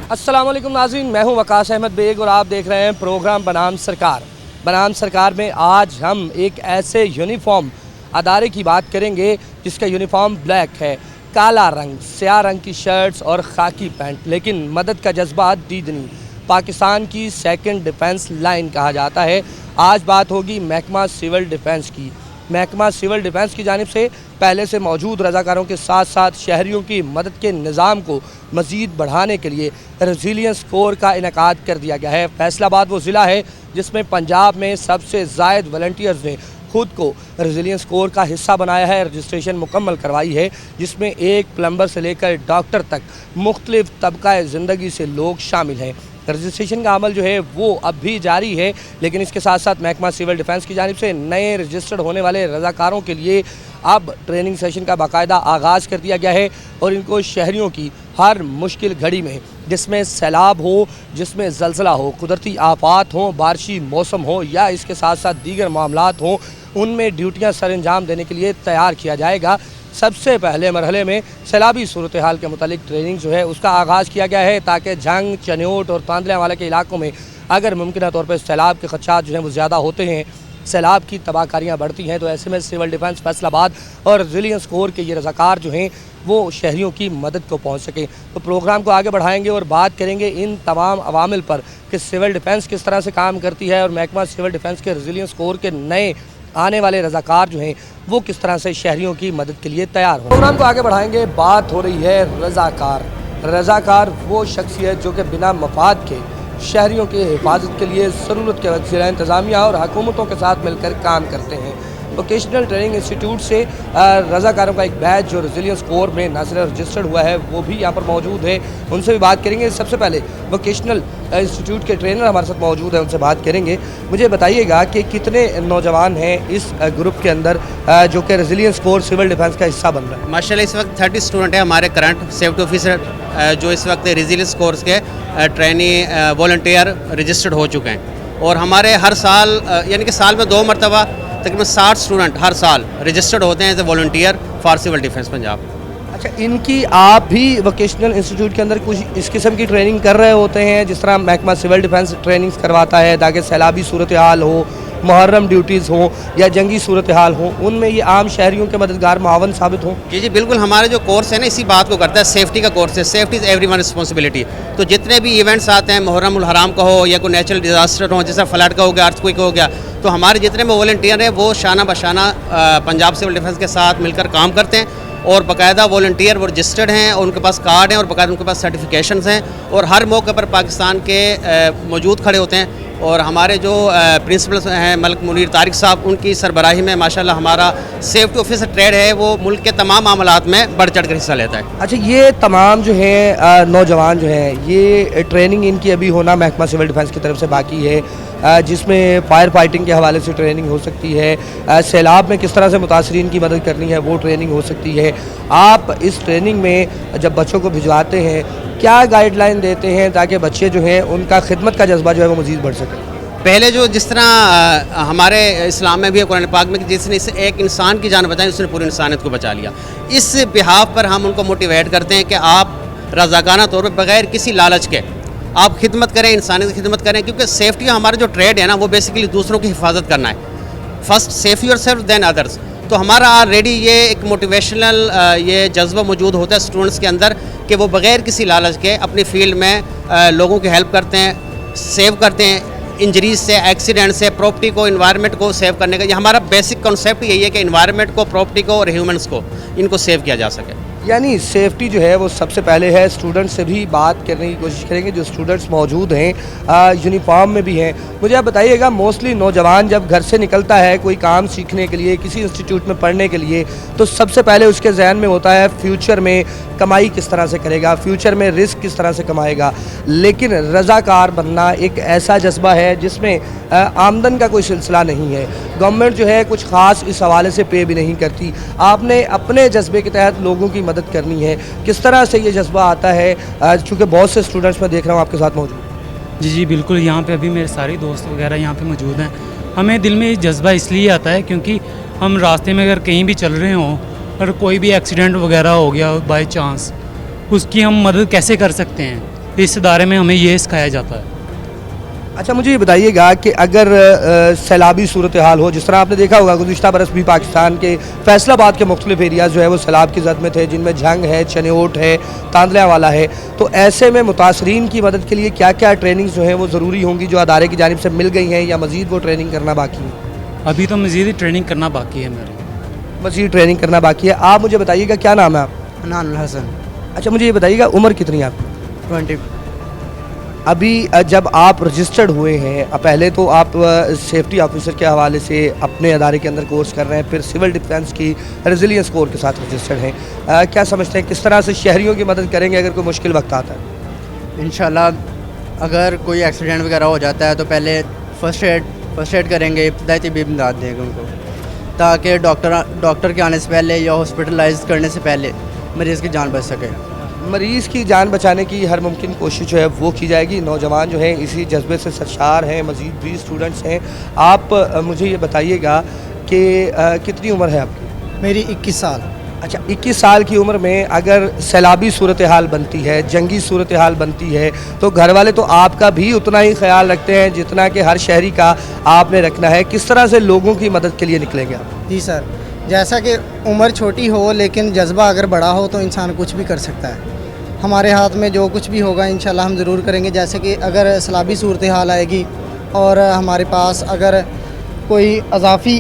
अस्सलाम वालेकुम नाज़रीन, मैं हूं वकास अहमद बेग और आप देख रहे हैं प्रोग्राम बनाम सरकार। बनाम सरकार में आज हम एक ऐसे यूनिफॉर्म अदारे की बात करेंगे जिसका यूनिफॉर्म ब्लैक है, काला रंग, स्याह रंग की शर्ट्स और खाकी पैंट, लेकिन मदद का जज्बा दीदनी। पाकिस्तान की सेकंड डिफेंस लाइन कहा जाता है। आज बात होगी महकमा सिविल डिफेंस की। महकमा सिविल डिफेंस की जानिब से पहले से मौजूद रज़ाकारों के साथ साथ शहरियों की मदद के निज़ाम को मज़ीद बढ़ाने के लिए रेजिलियंस कोर का इनेकाद कर दिया गया है। फैसलाबाद वो ज़िला है जिसमें पंजाब में सबसे ज़ायद वॉलंटियर्स ने खुद को रेजिलियंस कोर का हिस्सा बनाया है, रजिस्ट्रेशन मुकम्मल करवाई है, जिसमें एक प्लम्बर से लेकर डॉक्टर तक मुख्तलिफ तबका ज़िंदगी से लोग शामिल हैं। रजिस्ट्रेशन का अमल जो है वो अब भी जारी है, लेकिन इसके साथ साथ महकमा सिविल डिफेंस की जानिब से नए रजिस्टर्ड होने वाले रज़ाकारों के लिए अब ट्रेनिंग सेशन का बाकायदा आगाज़ कर दिया गया है और इनको शहरियों की हर मुश्किल घड़ी में, जिसमें सैलाब हो, जिसमें ज़लज़ला हो, कुदरती आफात हो, बारिशी मौसम हो या इसके साथ साथ दीगर मामलात हों, उनमें ड्यूटियाँ सर अंजाम देने के लिए तैयार किया जाएगा। सबसे पहले मरहले में सैलाबी सूरत हाल के मुतालिक ट्रेनिंग जो है उसका आगाज़ किया गया है, ताकि जंग, चन्योट और तांदले वाले के इलाकों में अगर मुमकिन तौर पर सैलाब के खदशात जो हैं वो ज़्यादा होते हैं, सैलाब की तबाहकारियाँ बढ़ती हैं, तो ऐसे में सिविल डिफेंस फैसलाबाद और रेजिलियंस कोर के ये रज़ाकार जो हैं वो शहरियों की मदद को पहुँच सकें। तो प्रोग्राम को आगे बढ़ाएंगे और बात करेंगे इन तमाम अवामिल पर कि सिविल डिफेंस किस तरह से काम करती है और महकमा सिविल डिफेंस के रेजिलियंस कोर के नए आने वाले रज़ाकार जो हैं वो किस तरह से शहरियों की मदद के लिए तैयार हो। प्रोग्राम को आगे बढ़ाएंगे। बात हो रही है रज़ाकार। रज़ाकार वो शख्सियत जो कि बिना मफाद के शहरियों की हिफाजत के लिए ज़रूरत के वक्त ज़िला इंतज़ामिया और हुकूमतों के साथ मिलकर काम करते हैं। वोकेशनल ट्रेनिंग इंस्टीट्यूट से रज़ाकारों का एक बैच जो रेजिलियंस कोर में ना सिर्फ रजिस्टर्ड हुआ है वो भी यहाँ पर मौजूद है, उनसे भी बात करेंगे। सबसे पहले वोकेशनल इंस्टीट्यूट के ट्रेनर हमारे साथ मौजूद है, उनसे बात करेंगे। मुझे बताइएगा कि कितने नौजवान हैं इस ग्रुप के अंदर जो कि रेजिलियंस कोर सिविल डिफेंस का हिस्सा बन रहा है? माशाल्लाह इस वक्त 30 स्टूडेंट हैं हमारे करंट सेफ्टी ऑफिसर जो इस वक्त रेजिलियंस कोर्स के ट्रेनी वॉलंटियर रजिस्टर्ड हो चुके हैं और हमारे हर साल यानी कि साल में 2 मरतबा तकरीबन 60 स्टूडेंट हर साल रजिस्टर्ड होते हैं as a volunteer for civil defence Punjab. अच्छा, इनकी आप भी वोकेशनल इंस्टीट्यूट के अंदर कुछ इस किस्म की ट्रेनिंग कर रहे होते हैं जिस तरह महकमा सिविल डिफेंस ट्रेनिंग्स करवाता है ताकि सैलाबी सूरत हाल हो, मुहर्रम ड्यूटीज़ हों या जंगी सूरत हाल हो, उनमें ये आम शहरियों के मददगार मावन साबित हों? जी बिल्कुल, हमारा जो कोर्स है ना इसी बात को करता है, सेफ्टी का कोर्स है। Safety is everyone responsibility. तो जितने भी इवेंट्स आते हैं, मुहर्रम उल हराम का हो या कोई नेचुरल डिजास्टर हो, जैसा फ्लड का हो गया, अर्थक्वेक हो गया, तो हमारे जितने भी वॉलंटियर हैं वो शाना बशाना पंजाब सिविल डिफेंस के साथ मिलकर काम करते हैं और बाकायदा वॉलंटियर वो रजिस्टर्ड हैं और उनके पास कार्ड हैं और बाकायदा उनके पास सर्टिफिकेशंस हैं और हर मौके पर पाकिस्तान के मौजूद खड़े होते हैं। और हमारे जो प्रिंसिपल हैं मलिक मुनीर तारिक साहब, उनकी सरबराही में माशाल्लाह हमारा सेफ्टी ऑफिसर ट्रेड है वो मुल्क के तमाम मामलात में बढ़ चढ़ कर हिस्सा लेता है। अच्छा, ये तमाम जो है नौजवान जो हैं ये ट्रेनिंग इनकी अभी होना महकमा सिविल डिफेंस की तरफ से बाकी है, जिसमें फायर फाइटिंग के हवाले से ट्रेनिंग हो सकती है, सैलाब में किस तरह से मुतासरीन की मदद करनी है वो ट्रेनिंग हो सकती है। आप इस ट्रेनिंग में जब बच्चों को भिजवाते हैं क्या गाइडलाइन देते हैं ताकि बच्चे जो हैं उनका खिदमत का जज्बा जो है वो मज़ीद बढ़ सके? पहले जो जिस तरह हमारे इस्लाम में भी है, कुरान पाक में, कि जिसने इसे एक इंसान की जान बचाई उसने पूरी इंसानियत को बचा लिया। इस बिहाफ पर हम उनको मोटिवेट करते हैं कि आप रज़ाकाना तौर पर बग़ैर किसी लालच के आप खिदमत करें, इंसानियत की खिदमत करें, क्योंकि सेफ्टी हमारा जो ट्रेड है ना वो बेसिकली दूसरों की हिफाजत करना है। First safe yourself than others. तो हमारा ऑलरेडी ये एक मोटिवेशनल ये जज्बा मौजूद होता है स्टूडेंट्स के अंदर कि वो बग़ैर किसी लालच के अपनी फील्ड में लोगों की हेल्प करते हैं, सेव करते हैं इंजरीज से, एक्सीडेंट से, प्रॉपर्टी को, इन्वायरमेंट को सेव करने का। ये हमारा बेसिक कॉन्सेप्ट यही है कि इन्वायरमेंट को, प्रॉपर्टी को और ह्यूमंस को इनको सेव किया जा सके। यानी सेफ्टी जो है वो सबसे पहले है। स्टूडेंट से भी बात करने की कोशिश करेंगे जो स्टूडेंट्स मौजूद हैं, यूनिफॉर्म में भी हैं। मुझे आप बताइएगा, मोस्टली नौजवान जब घर से निकलता है कोई काम सीखने के लिए, किसी इंस्टीट्यूट में पढ़ने के लिए, तो सबसे पहले उसके जहन में होता है फ्यूचर में कमाई किस तरह से करेगा, फ्यूचर में रिस्क किस तरह से कमाएगा। लेकिन रज़ाकार बनना एक ऐसा जज्बा है जिसमें आमदन का कोई सिलसिला नहीं है। गवर्नमेंट जो है कुछ ख़ास इस हवाले से पे भी नहीं करती। आपने अपने जज्बे के तहत लोगों की मदद करनी है। किस तरह से ये जज्बा आता है, चूँकि बहुत से स्टूडेंट्स मैं देख रहा हूँ आपके साथ मौजूद? जी बिल्कुल, यहाँ पे अभी मेरे सारे दोस्त वगैरह यहाँ पे मौजूद हैं। हमें दिल में ये जज्बा इसलिए आता है क्योंकि हम रास्ते में अगर कहीं भी चल रहे हों और कोई भी एक्सीडेंट वगैरह हो गया बाय चांस, उसकी हम मदद कैसे कर सकते हैं। इस इदारे में हमें ये सिखाया जाता है। अच्छा, मुझे ये बताइएगा कि अगर सैलाबी सूरत हाल हो, जिस तरह आपने देखा होगा गुज़िश्ता बरस भी पाकिस्तान के फैसलाबाद के मुख्तलिफ एरियाज़ जो है वो सैलाब की जद में थे, जिनमें झंग है, चनेओट है, तांदलिया वाला है, तो ऐसे में मुतासरीन की मदद के लिए क्या क्या ट्रेनिंग्स जो हैं वो ज़रूरी होंगी, जो अदारे की जानिब से मिल गई हैं, या मज़ीद वो ट्रेनिंग करना बाकी है? अभी तो मज़ीद ट्रेनिंग करना बाकी है मेरी। मज़ीद ट्रेनिंग करना बाकी है। आप मुझे बताइएगा, क्या नाम है आप? हनानुल हसन। अच्छा, मुझे ये बताइएगा उम्र कितनी है आपकी? 20। अभी जब आप रजिस्टर्ड हुए हैं, पहले तो आप सेफ्टी ऑफिसर के हवाले से अपने अदारे के अंदर कोर्स कर रहे हैं, फिर सिविल डिफेंस की रेजिलियंस कोर के साथ रजिस्टर्ड हैं, क्या समझते हैं किस तरह से शहरियों की मदद करेंगे अगर कोई मुश्किल वक्त आता है? इंशाल्लाह अगर कोई एक्सीडेंट वगैरह हो जाता है तो पहले फर्स्ट एड करेंगे, इब्तदाई तबी इमदाद देंगे उनको, ताकि डॉक्टर के आने से पहले या हॉस्पिटलाइज करने से पहले मरीज़ की जान बच सके। मरीज़ की जान बचाने की हर मुमकिन कोशिश जो है वो की जाएगी। नौजवान जो हैं इसी जज्बे से सरशार हैं, मज़ीद भी स्टूडेंट्स हैं। आप मुझे ये बताइएगा कि कितनी उम्र है आपकी? मेरी 21 साल। अच्छा, 21 साल की उम्र में अगर सैलाबी सूरत हाल बनती है, जंगी सूरत हाल बनती है, तो घर वाले तो आपका भी उतना ही ख्याल रखते हैं जितना कि हर शहरी का आपने रखना है। किस तरह से लोगों की मदद के लिए निकलेंगे आप? जी सर, जैसा कि उम्र छोटी हो लेकिन जज्बा अगर बड़ा हो तो इंसान कुछ भी कर सकता है। हमारे हाथ में जो कुछ भी होगा इंशाल्लाह हम ज़रूर करेंगे। जैसे कि अगर सैलाबी सूरत हाल आएगी और हमारे पास अगर कोई अजाफ़ी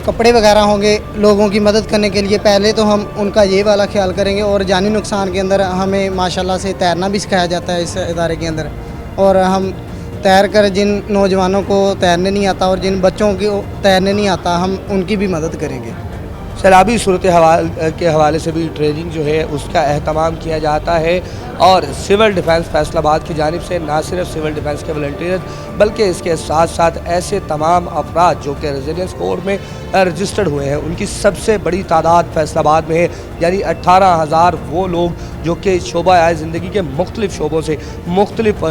कपड़े वगैरह होंगे लोगों की मदद करने के लिए, पहले तो हम उनका ये वाला ख्याल करेंगे। और जानी नुकसान के अंदर हमें माशाल्लाह से तैरना भी सिखाया जाता है इस इदारे के अंदर, और हम तैर कर जिन नौजवानों को तैरने नहीं आता और जिन बच्चों को तैरने नहीं आता, हम उनकी भी मदद करेंगे। सैलाबी सूरत के हवाले से भी ट्रेनिंग जो है उसका अहतमाम किया जाता है, और सिविल डिफेंस फैसलाबाद की जानिब से ना सिर्फ सिविल डिफेंस के वॉलंटियर्स बल्कि इसके साथ साथ ऐसे तमाम अफराद जो कि रेजिलियंस कोर में रजिस्टर्ड हुए हैं, उनकी सबसे बड़ी तादाद फैसलाबाद में है। यानी 18,000 वो लोग जो कि शोबा आए ज़िंदगी के मुख्तलिफ़ शोबों से, मुख्तलिफ़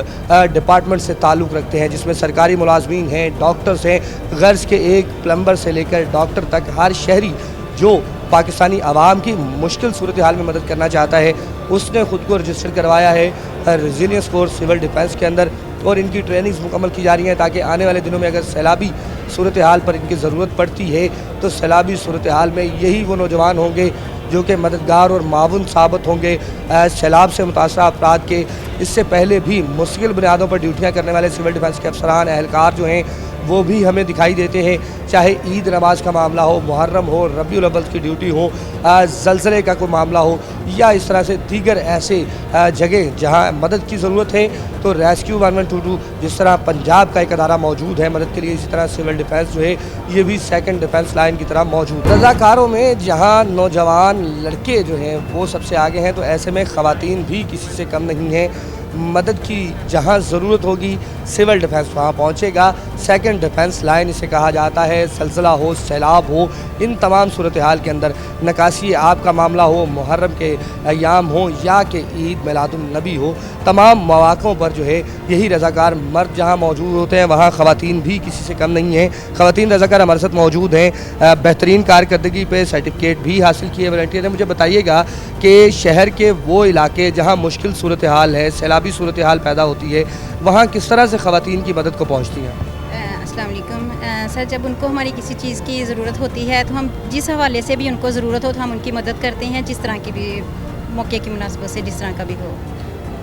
डिपार्टमेंट से ताल्लुक़ रखते हैं, जिसमें सरकारी मुलाजमीन हैं, डॉक्टर्स हैं, गर्ज़ के एक प्लम्बर से लेकर डॉक्टर तक हर शहरी जो पाकिस्तानी आवाम की मुश्किल सूरत हाल में मदद करना चाहता है, उसने ख़ुद को रजिस्टर करवाया है रेजिलियंस कोर सिविल डिफेंस के अंदर, और इनकी ट्रेनिंग्स मुकम्मल की जा रही हैं ताकि आने वाले दिनों में अगर सैलाबी सूरत हाल पर इनकी ज़रूरत पड़ती है तो सैलाबी सूरत हाल में यही वो नौजवान होंगे जो कि मददगार और मावन साबित होंगे। सैलाब से मुतासर अफराद के इससे पहले भी मुस्तकिल बुनियादों पर ड्यूटियाँ करने वाले सिविल डिफेंस के अफसरान एहलकार जो हैं वो भी हमें दिखाई देते हैं, चाहे ईद नमाज का मामला हो, मुहर्रम हो, रबीउल अव्वल की ड्यूटी हो, ज़लज़ले का कोई मामला हो, या इस तरह से दीगर ऐसे जगह जहां मदद की ज़रूरत है तो रेस्क्यू 1122 जिस तरह पंजाब का एक अदारा मौजूद है मदद के लिए, इसी तरह सिविल डिफेंस जो है ये भी सेकंड डिफेंस लाइन की तरह मौजूद है। रज़ाकारों में जहां नौजवान लड़के जो हैं वो सबसे आगे हैं, तो ऐसे में ख़वातीन भी किसी से कम नहीं हैं। मदद की जहां ज़रूरत होगी सिविल डिफेंस वहां पहुंचेगा। सेकंड डिफेंस लाइन इसे कहा जाता है। ज़लज़ला हो, सैलाब हो, इन तमाम सूरत हाल के अंदर नकासी आब का मामला हो, मुहर्रम के अयाम हो या कि ईद मिलादुन नबी हो, तमाम मौक़ों पर जो है यही रज़ाकार मर्द जहां मौजूद होते हैं वहां ख़वातीन भी किसी से कम नहीं हैं। ख़वातीन रज़ाकार हमारे साथ मौजूद हैं, बेहतरीन कारकर्दगी पे सर्टिफिकेट भी हासिल किए वॉलंटियर ने। मुझे बताइएगा कि शहर के वो इलाके जहाँ मुश्किल सूरत हाल है, सैलाबी सूरत हाल पैदा होती है, वहाँ किस तरह से ख़वातीन की मदद को पहुँचती हैं? अस्सलाम वालेकुम सर, जब उनको हमारी किसी चीज़ की ज़रूरत होती है तो हम जिस हवाले से भी उनको ज़रूरत हो तो हम उनकी मदद करते हैं, जिस तरह की भी मौके की मुनासिबत से जिस तरह का भी हो।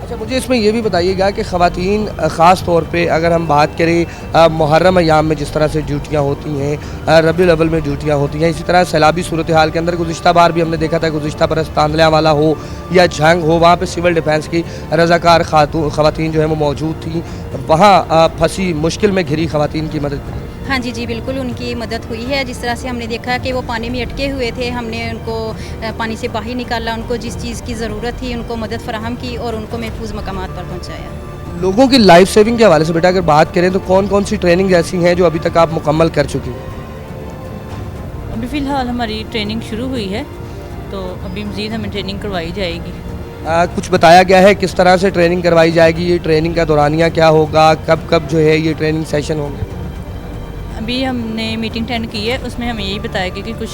अच्छा, मुझे इसमें ये भी बताइएगा कि ख़वातीन ख़ास तौर पे अगर हम बात करें मुहर्रम अयाम में जिस तरह से ड्यूटियाँ होती हैं, रबीउल अव्वल में ड्यूटियाँ होती हैं, इसी तरह सैलाबी सूरत हाल के अंदर गुज़िश्ता बार भी हमने देखा था, गुज़िश्ता बरस तांदलिया वाला हो या झंग हो, वहाँ पे सिविल डिफेंस की रज़ाकार ख़वातीन जो है वो मौजूद थी, वहाँ फंसी मुश्किल में घिरी ख़वातीन की मदद। हाँ जी जी बिल्कुल, उनकी मदद हुई है। जिस तरह से हमने देखा कि वो पानी में अटके हुए थे, हमने उनको पानी से बाहर निकाला, उनको जिस चीज़ की ज़रूरत थी उनको मदद फराहम की और उनको महफूज मकामात पर पहुँचाया। लोगों की लाइफ सेविंग के हवाले से बेटा अगर बात करें तो कौन कौन सी ट्रेनिंग ऐसी हैं जो अभी तक आप मुकम्मल कर चुकी हैं? अभी फ़िलहाल हमारी ट्रेनिंग शुरू हुई है, तो अभी मज़ीद हमें ट्रेनिंग करवाई जाएगी। कुछ बताया गया है किस तरह से ट्रेनिंग करवाई जाएगी? ये ट्रेनिंग का दौरानिया क्या होगा, कब कब जो है ये ट्रेनिंग सेशन होंगे? अभी हमने मीटिंग अटेंड की है, उसमें हमें यही बताया गया कि कुछ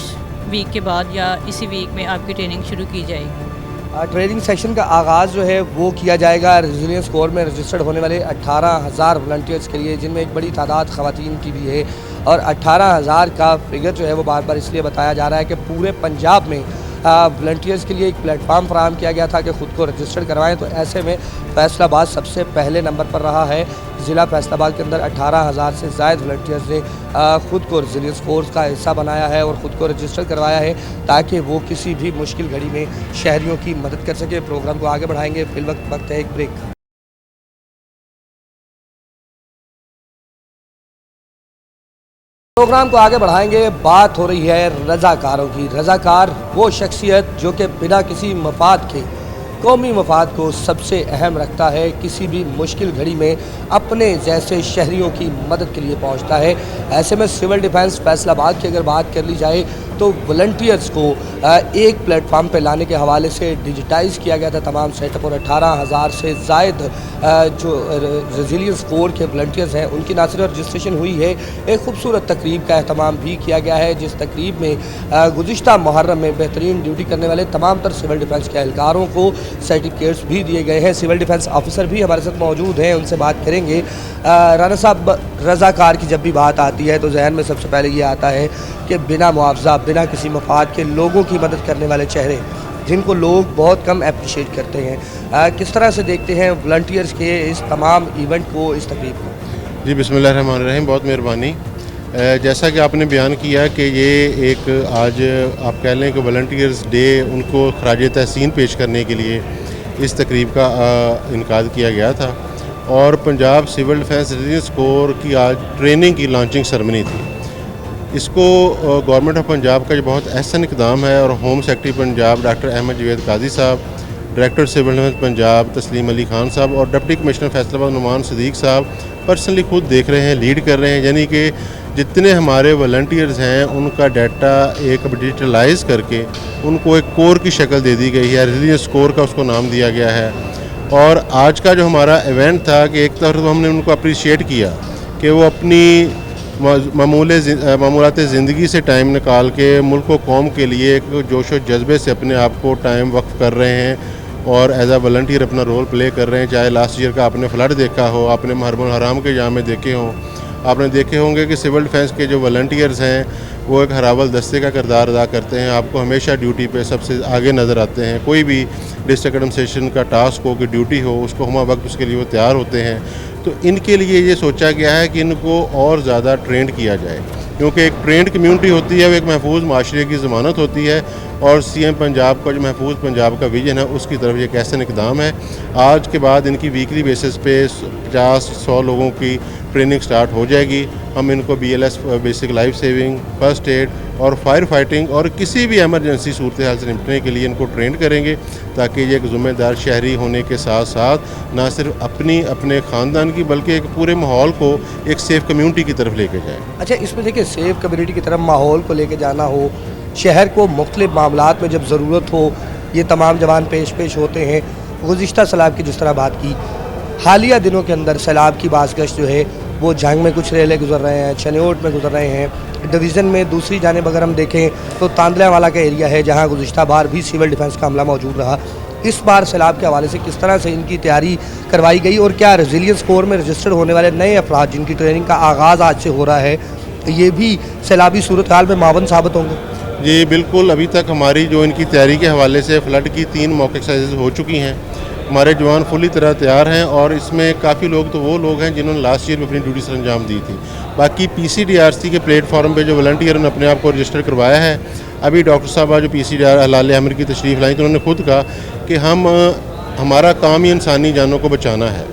वीक के बाद या इसी वीक में आपकी ट्रेनिंग शुरू की जाएगी। ट्रेनिंग सेशन का आगाज़ जो है वो किया जाएगा रेजिलियंस कोर में रजिस्टर्ड होने वाले 18,000 वॉलंटियर्स के लिए, जिनमें एक बड़ी तादाद ख़वातीन की भी है। और 18,000 का फिगर जो है वो बार बार इसलिए बताया जा रहा है कि पूरे पंजाब में वॉलंटियर्स के लिए एक प्लेटफार्म फराहम किया गया था कि ख़ुद को रजिस्टर्ड करवाएं। तो ऐसे में फैसलाबाद सबसे पहले नंबर पर रहा है। ज़िला फैसलाबाद के अंदर 18,000 से ज़ायद वॉलंटियर्स ने ख़ुद को रेजिलियंस फोर्स का हिस्सा बनाया है और ख़ुद को रजिस्टर करवाया है ताकि वो किसी भी मुश्किल घड़ी में शहरियों की मदद कर सके। प्रोग्राम को आगे बढ़ाएंगे, फिल वक्त है एक ब्रेक का। प्रोग्राम को आगे बढ़ाएंगे, बात हो रही है रज़ाकारों की। रज़ाकार वो शख्सियत जो कि बिना किसी मफाद के कौमी मफाद को सबसे अहम रखता है, किसी भी मुश्किल घड़ी में अपने जैसे शहरियों की मदद के लिए पहुंचता है। ऐसे में सिविल डिफेंस फैसलाबाद की अगर बात कर ली जाए तो वॉलंटियर्स को एक प्लेटफार्म पे लाने के हवाले से डिजिटाइज़ किया गया था तमाम सेटअप, और 18,000 से ज़ायद जो रेजिलियंस कोर के वॉलंटियर्स हैं उनकी ना सिर्फ रजिस्ट्रेशन हुई है, एक खूबसूरत तकरीब का अहतमाम भी किया गया है, जिस तकरीब में गुज़िश्ता मुहर्रम में बेहतरीन ड्यूटी करने वाले तमाम तर सिविल डिफेंस के एहलकारों को सर्टिफिकेट्स भी दिए गए हैं। सिविल डिफेंस ऑफिसर भी हमारे साथ मौजूद हैं, उनसे बात करेंगे। राना साहब, रज़ाकार की जब भी बात आती है तो जहन में सबसे पहले ये आता है कि बिना मुआवजा, बिना किसी मफाद के लोगों की मदद करने वाले चेहरे, जिनको लोग बहुत कम अप्रिशिएट करते हैं। किस तरह से देखते हैं वॉलंटियर्स के इस तमाम इवेंट को, इस तकरीब को? जी, बिस्मिल्लाहिर्रहमानिर्रहीम, बहुत मेहरबानी। जैसा कि आपने बयान किया कि ये एक आज आप कह लें कि वॉलंटियर्स डे, उनको खराज तहसीन पेश करने के लिए इस तकरीब का इनकाद किया गया था। और Punjab civil defence resilience corps की आज ट्रेनिंग की लॉन्चिंग सेरेमनी थी। इसको गवर्नमेंट ऑफ पंजाब का जो बहुत अहसन इक़दाम है, और home secretary Punjab doctor Ahmad Javed Qazi साहब, डायरेक्टर सिविल डिफेंस पंजाब तस्लीम अली खान साहब और डिप्टी कमिश्नर फैसलाबाद नुमान सदीक साहब पर्सनली खुद देख रहे हैं, लीड कर रहे हैं। यानी कि जितने हमारे वॉलंटियर्स हैं उनका डाटा एक डिजिटलाइज करके उनको एक कोर की शक्ल दे दी गई है, रेजिलियंस कोर का उसको नाम दिया गया है। और आज का जो हमारा इवेंट था कि एक तरफ हमने उनको अप्रिशिएट किया कि वो अपनी मामूलात ज़िंदगी से टाइम निकाल के मुल्क व कौम के लिए एक जोश व जज्बे से अपने आप को टाइम वक्फ कर रहे हैं और एज आ वॉलंटियर अपना रोल प्ले कर रहे हैं। चाहे लास्ट ईयर का आपने फ्लड देखा हो, आपने मुहर्रम हराम के जामे देखे हों, आपने देखे होंगे कि सिविल डिफेंस के जो वॉलंटियर्स हैं वो एक हरावल दस्ते का किरदार अदा करते हैं। आपको हमेशा ड्यूटी पे सबसे आगे नज़र आते हैं। कोई भी डिस्ट्रिक्ट एडमिनिस्ट्रेशन का टास्क हो, कि ड्यूटी हो, उसको हम वक्त उसके लिए वो तैयार होते हैं। तो इनके लिए ये सोचा गया है कि इनको और ज़्यादा ट्रेंड किया जाए, क्योंकि एक ट्रेंड कम्यूनिटी होती है, वो एक महफूज माशरे की ज़मानत होती है। और सीएम पंजाब का जो महफूज पंजाब का विजन है उसकी तरफ ये कैसे इक़दाम है। आज के बाद इनकी वीकली बेसिस पे 50-100 लोगों की ट्रेनिंग स्टार्ट हो जाएगी। हम इनको BLS basic life saving, first aid और फायर फाइटिंग और किसी भी एमरजेंसी सूरत हाल से निपटने के लिए इनको ट्रेंड करेंगे, ताकि ये एक ज़िम्मेदार शहरी होने के साथ साथ ना सिर्फ अपने ख़ानदान की बल्कि एक पूरे माहौल को एक सेफ़ कम्यूनिटी की तरफ लेके जाए। अच्छा, इसमें देखिए सेफ़ कम्यूनिटी की तरफ माहौल को लेके जाना हो, शहर को मुख्तलिफ मामलात में जब ज़रूरत हो ये तमाम जवान पेश होते हैं। गुज़िश्ता सैलाब की जिस तरह बात की, हालिया दिनों के अंदर सैलाब की बाज़गश्त जो है वो जंग में कुछ रेले गुजर रहे हैं, चनियोट में गुजर रहे हैं। डिवीज़न में दूसरी जानिब अगर हम देखें तो तांदलावाला का एरिया है जहाँ गुज़िश्ता बार भी सिविल डिफेंस का हमला मौजूद रहा। इस बार सैलाब के हवाले से किस तरह से इनकी तैयारी करवाई गई, और क्या रेजिलियंस कोर में रजिस्टर्ड होने वाले नए अफराद जिनकी ट्रेनिंग का आगाज़ आज से हो रहा है, ये भी सैलाबी सूरत हाल में मावन साबित होंगे? जी बिल्कुल, अभी तक हमारी जो इनकी तैयारी के हवाले से फ्लड की 3 मॉक एक्सरसाइज हो चुकी हैं। हमारे जवान फुली तरह तैयार हैं, और इसमें काफ़ी लोग तो वो लोग हैं जिन्होंने लास्ट ईयर में अपनी ड्यूटी सर अंजाम दी थी। बाकी PCDRC के प्लेटफॉर्म पे जो वॉलंटियर ने अपने आप को रजिस्टर करवाया है, अभी डॉक्टर साहब जो PCDR हलाल अमर की तशरीफ़ लाई तो उन्होंने खुद कहा कि हमारा काम ही इंसानी जानों को बचाना है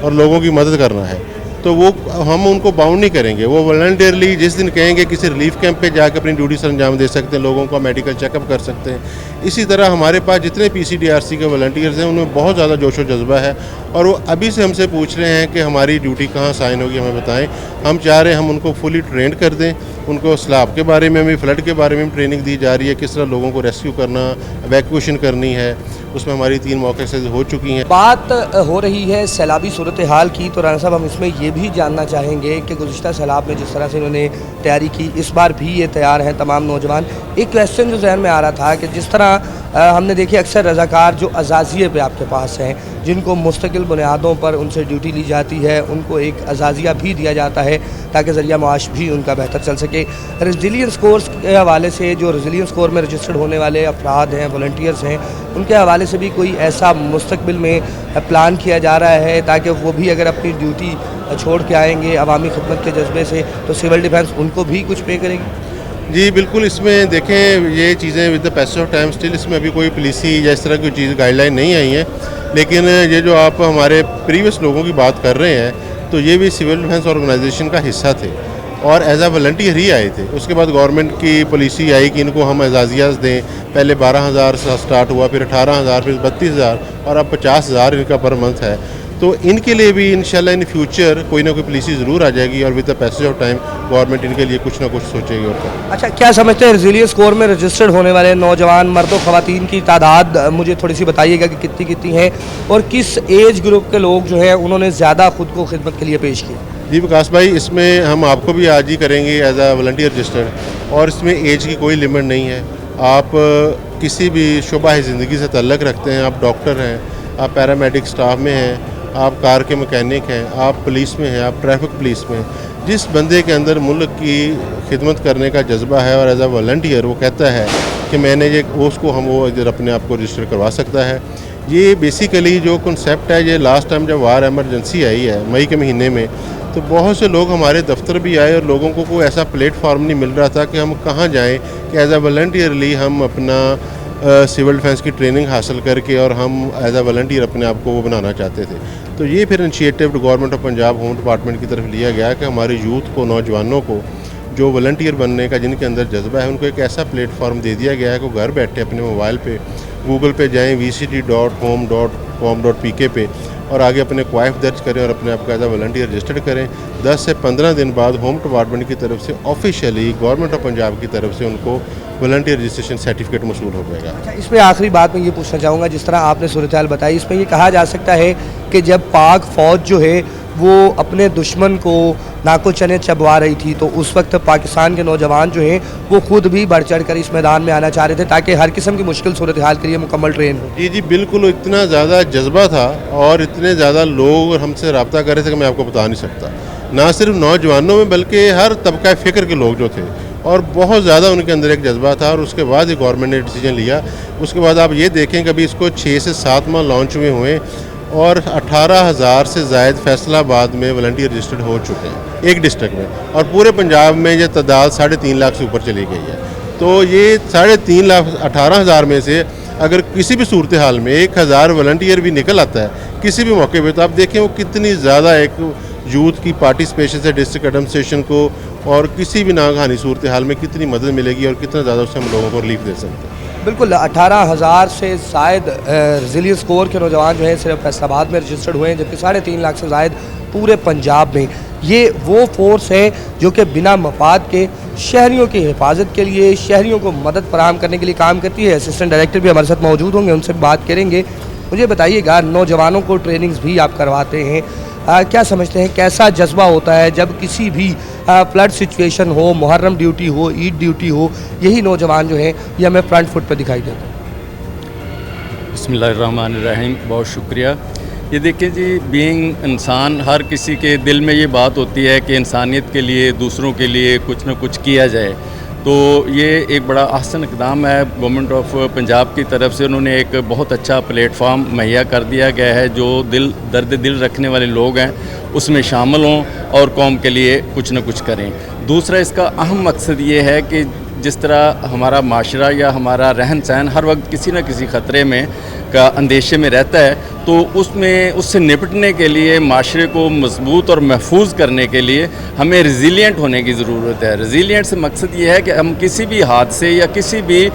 और लोगों की मदद करना है। तो वो हम उनको बाउंड नहीं करेंगे, वो वॉलंटियरली जिस दिन कहेंगे किसी रिलीफ कैंप पे जाकर अपनी ड्यूटी सर अंजाम दे सकते हैं, लोगों का मेडिकल चेकअप कर सकते हैं। इसी तरह हमारे पास जितने PCDRC के वॉलंटियर्स हैं उनमें बहुत ज़्यादा जोश व जज्बा है, और वो अभी से हमसे पूछ रहे हैं कि हमारी ड्यूटी कहाँ साइन होगी, हमें बताएं। हम चाह रहे हैं हम उनको फुली ट्रेंड कर दें। उनको सैलाब के बारे में भी, फ्लड के बारे में ट्रेनिंग दी जा रही है, किस तरह लोगों को रेस्क्यू करना, एवैक्यूएशन करनी है, उसमें हमारी 3 मौके से हो चुकी हैं। बात हो रही है सैलाबी सूरत हाल की, तो राना साहब हम इसमें ये भी जानना चाहेंगे कि गुज़िश्ता सैलाब में जिस तरह से इन्होंने तैयारी की, इस बार भी ये तैयार हैं तमाम नौजवान। एक क्वेश्चन जो जहन में आ रहा था कि जिस तरह ہم نے دیکھی اکثر رضاکار جو اعزازیے پہ آپ کے پاس ہیں، جن کو مستقل بنیادوں پر ان سے ڈیوٹی لی جاتی ہے، ان کو ایک اعزازیہ بھی دیا جاتا ہے تاکہ ذریعہ معاش بھی ان کا بہتر چل سکے. ریزیلینس کورس کے حوالے سے جو ریزیلینس کور میں رجسٹرڈ ہونے والے افراد ہیں، والنٹیئرز ہیں، ان کے حوالے سے بھی کوئی ایسا مستقبل میں پلان کیا جا رہا ہے تاکہ وہ بھی اگر اپنی ڈیوٹی چھوڑ کے آئیں گے عوامی خدمت کے جذبے سے تو سول ڈیفنس ان کو بھی کچھ پے کرے گی؟ جی بالکل، اس میں دیکھیں یہ چیزیں with the passage of time still اس میں ابھی کوئی پالیسی یا اس طرح کی چیز گائیڈ لائن نہیں آئی ہیں، لیکن یہ جو آپ ہمارے پریویس لوگوں کی بات کر رہے ہیں تو یہ بھی سول ڈیفنس آرگنائزیشن کا حصہ تھے اور ایز اے والنٹیئر ہی آئے تھے. اس کے بعد گورنمنٹ کی پالیسی آئی کہ ان کو ہم اعزازیات دیں. پہلے 12,000 سے سٹارٹ ہوا، پھر 18,000، پھر 32,000 اور اب 50,000 ان کا پر منتھ ہے. تو ان کے لیے بھی انشاءاللہ ان فیوچر کوئی نہ کوئی پالیسی ضرور آ جائے گی اور with the passage of time government ان کے لیے کچھ نہ کچھ سوچے گی. اور اچھا، کیا سمجھتے ہیں ریزیلینس کور میں رجسٹرڈ ہونے والے نوجوان مرد و خواتین کی تعداد مجھے تھوڑی سی بتائیے گا کہ کتنی ہیں اور کس ایج گروپ کے لوگ جو ہیں انہوں نے زیادہ خود کو خدمت کے لیے پیش کیا؟ جی وکاس بھائی، اس میں ہم آپ کو بھی آج ہی کریں گے ایز اے والنٹیئر رجسٹرڈ، اور اس میں ایج کی کوئی لمٹ نہیں ہے. آپ کسی بھی شعبہ زندگی سے تعلق رکھتے ہیں، آپ ڈاکٹر ہیں، آپ پیرامیڈک سٹاف میں ہیں، آپ کار کے مکینک ہیں، آپ پولیس میں ہیں، آپ ٹریفک پولیس میں ہیں. جس بندے کے اندر ملک کی خدمت کرنے کا جذبہ ہے اور ایز اے والنٹیئر وہ کہتا ہے کہ میں نے یہ اس کو ہم وہ ادھر اپنے آپ کو رجسٹر کروا سکتا ہے. یہ بیسیکلی جو کنسیپٹ ہے، یہ لاسٹ ٹائم جب وار ایمرجنسی آئی ہے مئی کے مہینے میں، تو بہت سے لوگ ہمارے دفتر بھی آئے اور لوگوں کو کوئی ایسا پلیٹ فارم نہیں مل رہا تھا کہ ہم کہاں جائیں کہ ایز اے والنٹیئرلی ہم اپنا سول ڈیفنس کی ٹریننگ حاصل کر کے اور ہم ایز اے والنٹیئر اپنے آپ کو وہ بنانا چاہتے تھے. تو یہ پھر initiative government of Punjab home department کی طرف لیا گیا کہ ہمارے یوتھ کو، نوجوانوں کو جو والنٹیئر بننے کا جن کے اندر جذبہ ہے، ان کو ایک ایسا پلیٹ فارم دے دیا گیا ہے کہ وہ گھر بیٹھے اپنے موبائل پہ گوگل پہ جائیں vct.home.com.pk پہ اور آگے اپنے کوائف درج کریں اور اپنے آپ کا ایز اے والنٹیئر رجسٹرڈ کریں. 10 سے 15 دن بعد ہوم ڈپارٹمنٹ کی طرف سے آفیشیلی گورنمنٹ آف پنجاب کی طرف سے ان کو والنٹیئر رجسٹریشن سرٹیفکیٹ موصول ہو جائے گا. اچھا، اس میں آخری بات میں یہ پوچھنا چاہوں گا، جس طرح آپ نے صورتحال بتائی، اس میں یہ کہا جا سکتا ہے کہ جب پاک فوج جو ہے وہ اپنے دشمن کو ناکو چنے چبوا رہی تھی تو اس وقت پاکستان کے نوجوان جو ہیں وہ خود بھی بڑھ چڑھ کر اس میدان میں آنا چاہ رہے تھے تاکہ ہر قسم کی مشکل صورتحال کے لیے مکمل ٹرین ہو. جی بالکل، اتنا زیادہ جذبہ تھا اور اتنے زیادہ لوگ ہم سے رابطہ کر رہے تھے کہ میں آپ کو بتا نہیں سکتا. نہ صرف نوجوانوں میں بلکہ ہر طبقہ فکر کے لوگ جو تھے، اور بہت زیادہ ان کے اندر ایک جذبہ تھا. اور اس کے بعد ہی گورنمنٹ نے ڈیسیجن لیا. اس کے بعد آپ یہ دیکھیں کہ ابھی اس کو 6 سے 7 ماہ لانچ ہوئے اور 18,000 سے زائد فیصلہ آباد میں والنٹیئر رجسٹرڈ ہو چکے ہیں ایک ڈسٹرکٹ میں، اور پورے پنجاب میں یہ تعداد 3.5 لاکھ سے اوپر چلی گئی ہے. تو یہ 3.5 لاکھ 18,000 میں سے اگر کسی بھی صورتحال میں 1,000 والنٹیئر بھی نکل آتا ہے کسی بھی موقع پہ، تو آپ دیکھیں وہ کتنی زیادہ ایک یوتھ کی پارٹیسپیشن سے ڈسٹرکٹ ایڈمنسٹریشن کو اور کسی بھی ناگہانی صورتحال میں کتنی مدد ملے گی اور کتنا زیادہ اس سے ہم لوگوں کو ریلیف دے سکتے ہیں. بالکل، 18,000 سے زائد ریزیلینس کور کے نوجوان جو ہیں صرف فیصل آباد میں رجسٹرڈ ہوئے ہیں، جبکہ 3.5 لاکھ سے زائد پورے پنجاب میں. یہ وہ فورس ہے جو کہ بنا مفاد کے شہریوں کی حفاظت کے لیے، شہریوں کو مدد فراہم کرنے کے لیے کام کرتی ہے. اسسٹنٹ ڈائریکٹر بھی ہمارے ساتھ موجود ہوں گے، ان سے بات کریں گے. مجھے بتائیے گا، نوجوانوں کو ٹریننگز بھی آپ کرواتے ہیں، کیا سمجھتے ہیں کیسا جذبہ ہوتا ہے جب کسی بھی فلڈ سچویشن ہو، محرم ڈیوٹی ہو، عید ڈیوٹی ہو، یہی نوجوان جو ہیں یہ ہمیں فرنٹ فٹ پہ دکھائی دیتے ہیں؟ بسم اللہ الرحمن الرحیم. بہت شکریہ. یہ دیکھیں جی، بینگ انسان، ہر کسی کے دل میں یہ بات ہوتی ہے کہ انسانیت کے لیے، دوسروں کے لیے کچھ نہ کچھ کیا جائے. تو یہ ایک بڑا احسن اقدام ہے گورنمنٹ آف پنجاب کی طرف سے. انہوں نے ایک بہت اچھا پلیٹ فارم مہیا کر دیا گیا ہے. جو درد دل رکھنے والے لوگ ہیں اس میں شامل ہوں اور قوم کے لیے کچھ نہ کچھ کریں. دوسرا اس کا اہم مقصد یہ ہے کہ جس طرح ہمارا معاشرہ یا ہمارا رہن سہن ہر وقت کسی نہ کسی خطرے میں کا اندیشے میں رہتا ہے، تو اس سے نپٹنے کے لیے، معاشرے کو مضبوط اور محفوظ کرنے کے لیے ہمیں ریزیلینٹ ہونے کی ضرورت ہے. ریزیلینٹ سے مقصد یہ ہے کہ ہم کسی بھی حادثے یا کسی بھی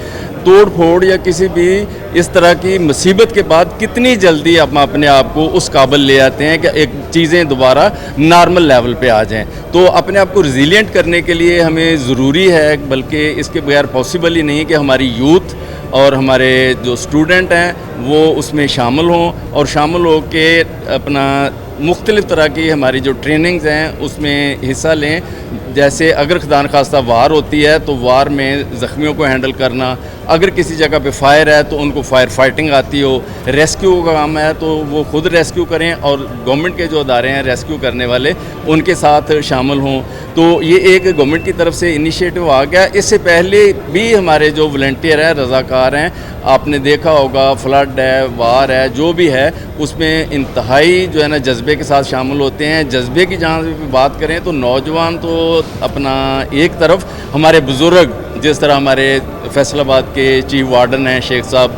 توڑ پھوڑ یا کسی بھی اس طرح کی مصیبت کے بعد کتنی جلدی ہم اپنے آپ کو اس قابل لے آتے ہیں کہ ایک چیزیں دوبارہ نارمل لیول پہ آ جائیں. تو اپنے آپ کو ریزیلینٹ کرنے کے لیے ہمیں ضروری ہے، بلکہ اس کے بغیر پاسبل ہی نہیں کہ ہماری یوتھ اور ہمارے جو اسٹوڈنٹ ہیں وہ اس میں شامل ہوں اور شامل ہو کے اپنا مختلف طرح کی ہماری جو ٹریننگز ہیں اس میں حصہ لیں. جیسے اگر خدا نخواستہ وار ہوتی ہے تو وار میں زخمیوں کو ہینڈل کرنا، अगर किसी जगह पे फायर है तो उनको फायर फाइटिंग आती हो, रेस्क्यू का काम है तो वो खुद रेस्क्यू करें और गवर्नमेंट के जो अदारे हैं रेस्क्यू करने वाले उनके साथ शामिल हों। तो ये एक गवर्नमेंट की तरफ से इनिशिएटिव आ गया। इससे पहले भी हमारे जो वॉलंटियर हैं, रज़ाकार हैं, आपने देखा होगा फ्लड है, वार है, जो भी है उसमें इंतहाई जो है ना जज्बे के साथ शामिल होते हैं। जज्बे की जहाँ पे बात करें तो नौजवान तो अपना एक तरफ, हमारे बुज़ुर्ग जिस तरह हमारे फैसलाबाद के चीफ वार्डन हैं शेख साहब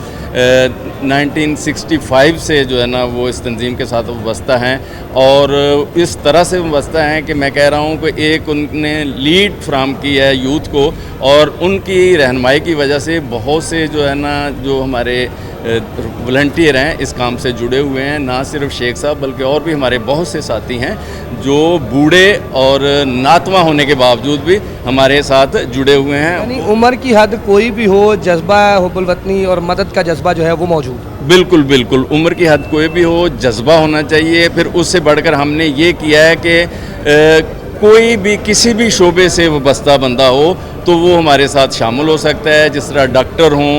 1965 से जो है ना वो इस तंजीम के साथ वाबस्ता हैं और इस तरह से वाबस्ता हैं कि मैं कह रहा हूँ कि एक उनने लीड फ्राहम की है यूथ को और उनकी रहनुमाई की वजह से बहुत से जो है ना जो हमारे वॉलंटियर हैं इस काम से जुड़े हुए हैं। ना सिर्फ शेख साहब बल्कि और भी हमारे बहुत से साथी हैं जो बूढ़े और नातवा होने के बावजूद भी हमारे साथ जुड़े हुए हैं। यानी उम्र की हद कोई भी हो, जज्बा हुब्बुल वतनी और मदद का जज्बा जो है वो मौजूद है। बिल्कुल बिल्कुल, उम्र की हद कोई भी हो, जज्बा होना चाहिए। फिर उससे बढ़कर हमने ये किया है कि कोई भी किसी भी शोबे से वाबस्ता बंदा हो तो वो हमारे साथ शामिल हो सकता है। जिस तरह डॉक्टर हों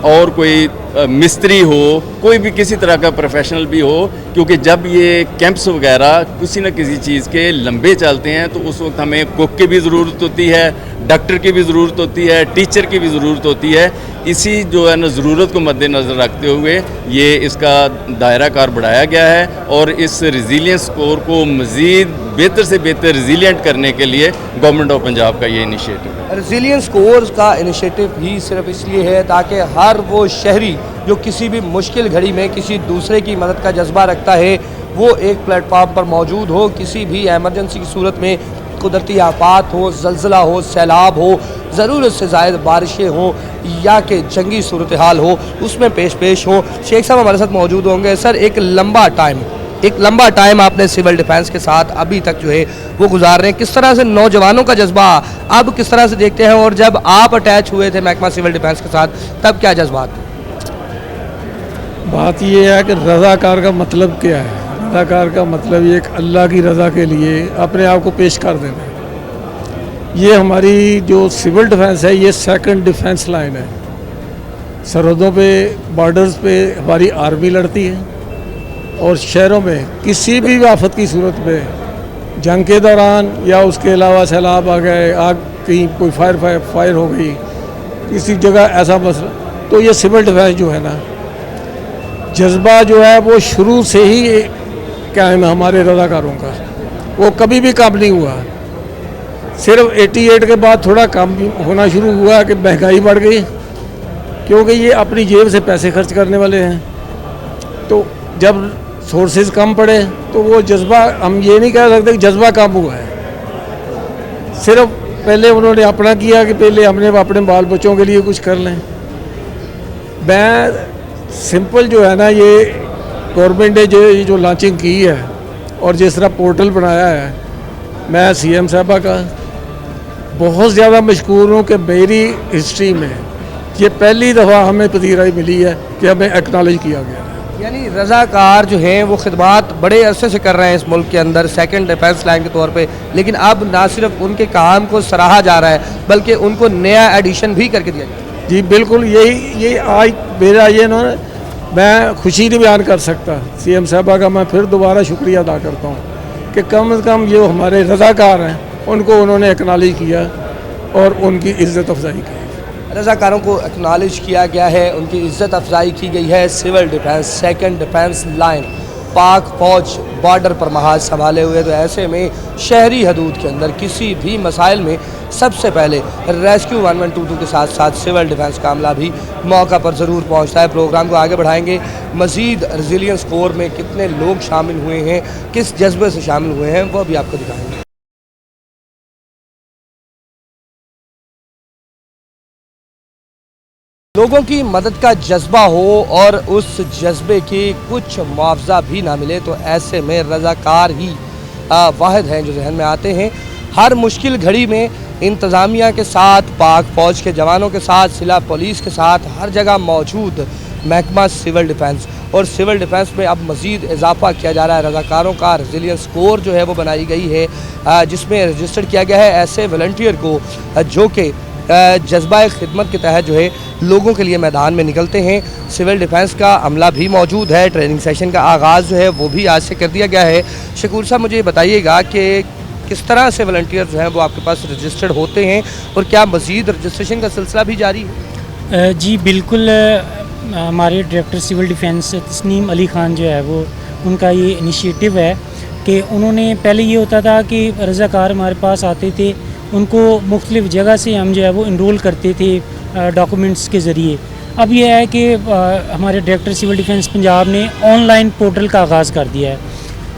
और कोई मिस्त्री हो, कोई भी किसी तरह का प्रोफेशनल भी हो, क्योंकि जब ये कैंप्स वगैरह किसी न किसी चीज़ के लंबे चलते हैं तो उस वक्त हमें कुक की भी ज़रूरत होती है, डॉक्टर की भी ज़रूरत होती है, टीचर की भी ज़रूरत होती है। इसी जो है ना ज़रूरत को मद्देनज़र रखते हुए ये इसका दायरा कार बढ़ाया गया है और इस रेजिलियंस स्कोर को मज़ीद बेहतर से बेहतर रेजिलियंट करने के लिए गवर्नमेंट ऑफ पंजाब का ये इनिशिएटिव है। रेजिलियंस कोर्स का इनिशिएटिव भी सिर्फ इसलिए है ताकि हर वो शहरी जो किसी भी मुश्किल घड़ी में किसी दूसरे की मदद का जज्बा रखता है वो एक प्लेटफॉर्म पर मौजूद हो। किसी भी एमरजेंसी की सूरत में, कुदरती आफात हो, ज़लज़ला हो, सैलाब हो, ज़रूरत से ज़ायद बारिशें हों या कि जंगी सूरत हाल हो, उसमें पेश हो। शेख साहब हमारे साथ मौजूद होंगे। सर, एक लंबा टाइम आपने सिविल डिफेंस के साथ अभी तक जो है वो गुजार रहे हैं। किस तरह से नौजवानों का जज्बा अब किस तरह से देखते हैं और जब आप अटैच हुए थे महकमा सिविल डिफेंस के साथ तब क्या जज्बात थे? बात ये है कि रज़ाकार का मतलब क्या है। रज़ाकार का मतलब ये कि अल्लाह की रज़ा के लिए अपने आप को पेश कर देना। ये हमारी जो सिविल डिफेंस है ये सेकंड डिफेंस लाइन है। सरहदों पे, बॉर्डर्स पे हमारी आर्मी लड़ती है और शहरों में किसी भी आफत की सूरत में, जंग के दौरान या उसके अलावा सैलाब आ गए, आग कहीं कोई फायर हो गई, किसी जगह ऐसा मसला, तो ये सिविल डिफेंस जो है ना, जज्बा जो है वो शुरू से ही कायम है हमारे रज़ाकारों का। वो कभी भी कम नहीं हुआ। सिर्फ 88 के बाद थोड़ा कम होना शुरू हुआ कि महंगाई बढ़ गई, क्योंकि ये अपनी जेब से पैसे खर्च करने वाले हैं। तो जब सोर्सेज कम पड़े तो वो जज्बा, हम ये नहीं कह सकते कि जज्बा कम हुआ है। सिर्फ पहले उन्होंने अपना किया कि पहले हमने अपने बाल बच्चों के लिए कुछ कर लें। मैं सिंपल जो है ना, ये गवर्नमेंट ने जो लॉन्चिंग की है और जिस तरह पोर्टल बनाया है, मैं सीएम साहबा का बहुत ज़्यादा मशकूर हूँ कि मेरी हिस्ट्री में ये पहली दफ़ा हमें पजीराई मिली है कि हमें एक्नॉलेज किया गया। यानी रज़ाकार जो हैं वो खिदमात बड़े अरसे से कर रहे हैं इस मुल्क के अंदर सेकंड डिफेंस लाइन के तौर पे, लेकिन अब ना सिर्फ उनके काम को सराहा जा रहा है बल्कि उनको नया एडिशन भी करके दिया गया। जी बिल्कुल, यही आज मेरा ये ना, मैं खुशी नहीं बयान कर सकता। सीएम साहबा का मैं फिर दोबारा शुक्रिया अदा करता हूँ कि कम से कम जो हमारे रज़ाकार हैं उनको उन्होंने एक्नॉलेज किया और उनकी इज़्ज़त अफजाई की। रज़ाकारों को एक्नॉलेज किया गया है, उनकी इज़्ज़त अफजाई की गई है। Civil defence second defence line, Pak फौज बॉर्डर पर महाज संभाले हुए, तो ऐसे में शहरी हदूद के अंदर किसी भी मसाइल में सबसे पहले रेस्क्यू 1122 के साथ साथ सिविल डिफेंस का अमला भी मौका पर ज़रूर पहुंचता है। प्रोग्राम को आगे बढ़ाएंगे। मज़ीद रेजिलियंस कोर में कितने लोग शामिल हुए हैं, किस जज्बे से शामिल हुए हैं, वो भी आपको दिखाएंगे। लोगों की मदद का जज्बा हो और उस जज्बे की कुछ मुआवजा भी ना मिले तो ऐसे में रज़ाकार ही वाहिद हैं जो जहन में आते हैं। हर मुश्किल घड़ी में इंतज़ामिया के साथ, पाक फ़ौज के जवानों के साथ, सिला पुलिस के साथ हर जगह मौजूद महकमा सिविल डिफेंस, और सिविल डिफेंस में अब मज़ीद इजाफा किया जा रहा है। रज़ाकारों का रेजिलियंस कोर जो है वो बनाई गई है जिसमें रजिस्टर किया गया है ऐसे वॉलंटियर को जो कि जज्बा खिदमत के तहत जो है लोगों के लिए मैदान में निकलते हैं। सिविल डिफेंस का अमला भी मौजूद है। ट्रेनिंग सेशन का आगाज़ जो है वो भी आज से कर दिया गया है। शकूर साहब, मुझे बताइएगा कि किस तरह से वॉलंटियर जो हैं वो आपके पास रजिस्टर्ड होते हैं और क्या मज़ीद रजिस्ट्रेशन का सिलसिला भी जारी है? जी बिल्कुल, हमारे director civil defence Tasneem Ali Khan जो है वो उनका ये इनिशिएटिव है कि उन्होंने पहले ये होता था कि रज़ाकार हमारे पास आते थे, उनको मुख्तलिफ़ जगह से हम जो है वो इनरोल करते थे डॉक्यूमेंट्स के ज़रिए। अब ये है कि हमारे डायरेक्टर सिविल डिफेंस पंजाब ने ऑनलाइन पोर्टल का आगाज़ कर दिया है,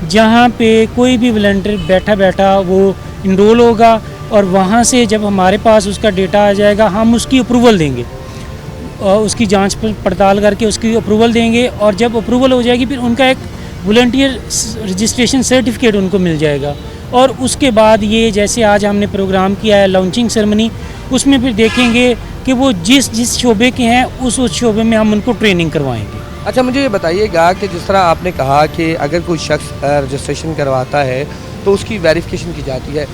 जहाँ पे कोई भी वॉलंटियर बैठा बैठा वो इनरोल होगा और वहाँ से जब हमारे पास उसका डेटा आ जाएगा हम उसकी अप्रूवल देंगे, उसकी जांच पड़ताल करके उसकी अप्रूवल देंगे और जब अप्रूवल हो जाएगी फिर उनका एक वॉलंटियर रजिस्ट्रेशन सर्टिफिकेट उनको मिल जाएगा। और उसके बाद ये जैसे आज हमने प्रोग्राम किया है लॉन्चिंग सेरेमनी, उसमें फिर देखेंगे कि वो जिस शोबे के हैं उस शोबे में हम उनको ट्रेनिंग करवाएंगे। अच्छा, मुझे ये बताइएगा कि जिस तरह आपने कहा कि अगर कोई शख्स रजिस्ट्रेशन करवाता है तो उसकी वेरिफिकेशन की जाती है,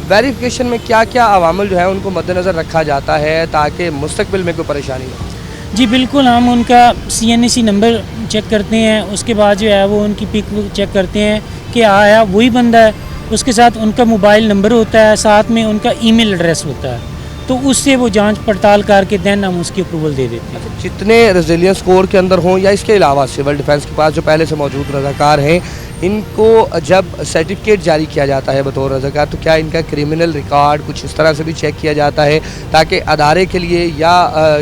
वेरिफिकेशन में क्या क्या अवामिल जो है उनको मद्देनज़र रखा जाता है ताकि मुस्तकबिल में कोई परेशानी हो? जी बिल्कुल, हम उनका CNAC नंबर चेक करते हैं, उसके बाद जो है वो उनकी पिक चेक करते हैं कि आया वही बंदा है, उसके साथ उनका मोबाइल नंबर होता है, साथ में उनका ईमेल एड्रेस होता है, तो उससे वो जांच पड़ताल करके देन हम उसकी अप्रूवल दे देते हैं। जितने रेजिलियंस कोर के अंदर हों या इसके अलावा सिविल डिफेंस के पास जो पहले से मौजूद रज़ाकार हैं, इनको जब सर्टिफिकेट जारी किया जाता है बतौर रज़ाकार, तो क्या इनका क्रिमिनल रिकॉर्ड कुछ इस तरह से भी चेक किया जाता है ताकि अदारे के लिए या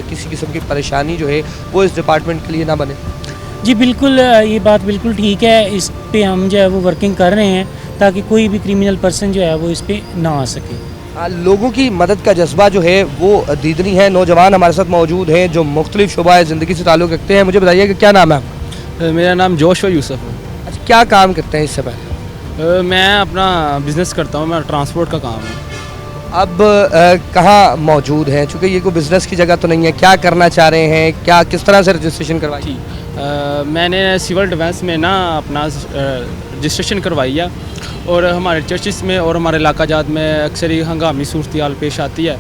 किसी किस्म की परेशानी जो है वो इस डिपार्टमेंट के लिए ना बने? जी बिल्कुल, ये बात बिल्कुल ठीक है, इस पे हम जो है वो वर्किंग कर रहे हैं ताकि कोई भी क्रिमिनल पर्सन जो है वो इस पे ना आ सके। लोगों की मदद का जज्बा जो है वो दीदनी है। नौजवान हमारे साथ मौजूद हैं जो मुख्तलिफ शुबाए ज़िंदगी से ताल्लुक़ रखते हैं। मुझे बताइए कि क्या नाम है आपका? मेरा नाम जोशुआ यूसुफ है। अच्छा, क्या काम करते हैं इससे पहले? मैं अपना बिज़नेस करता हूँ, मेरा ट्रांसपोर्ट का काम है। अब कहाँ मौजूद हैं? चूँकि ये कोई बिज़नेस की जगह तो नहीं है, क्या करना चाह रहे हैं, क्या किस तरह से रजिस्ट्रेशन करवाई? मैंने सिविल डिफेंस में ना अपना रजिस्ट्रेशन करवाई है और हमारे चर्चिस में और हमारे इलाका जात में अक्सर ही हंगामी सूरत पेश आती है,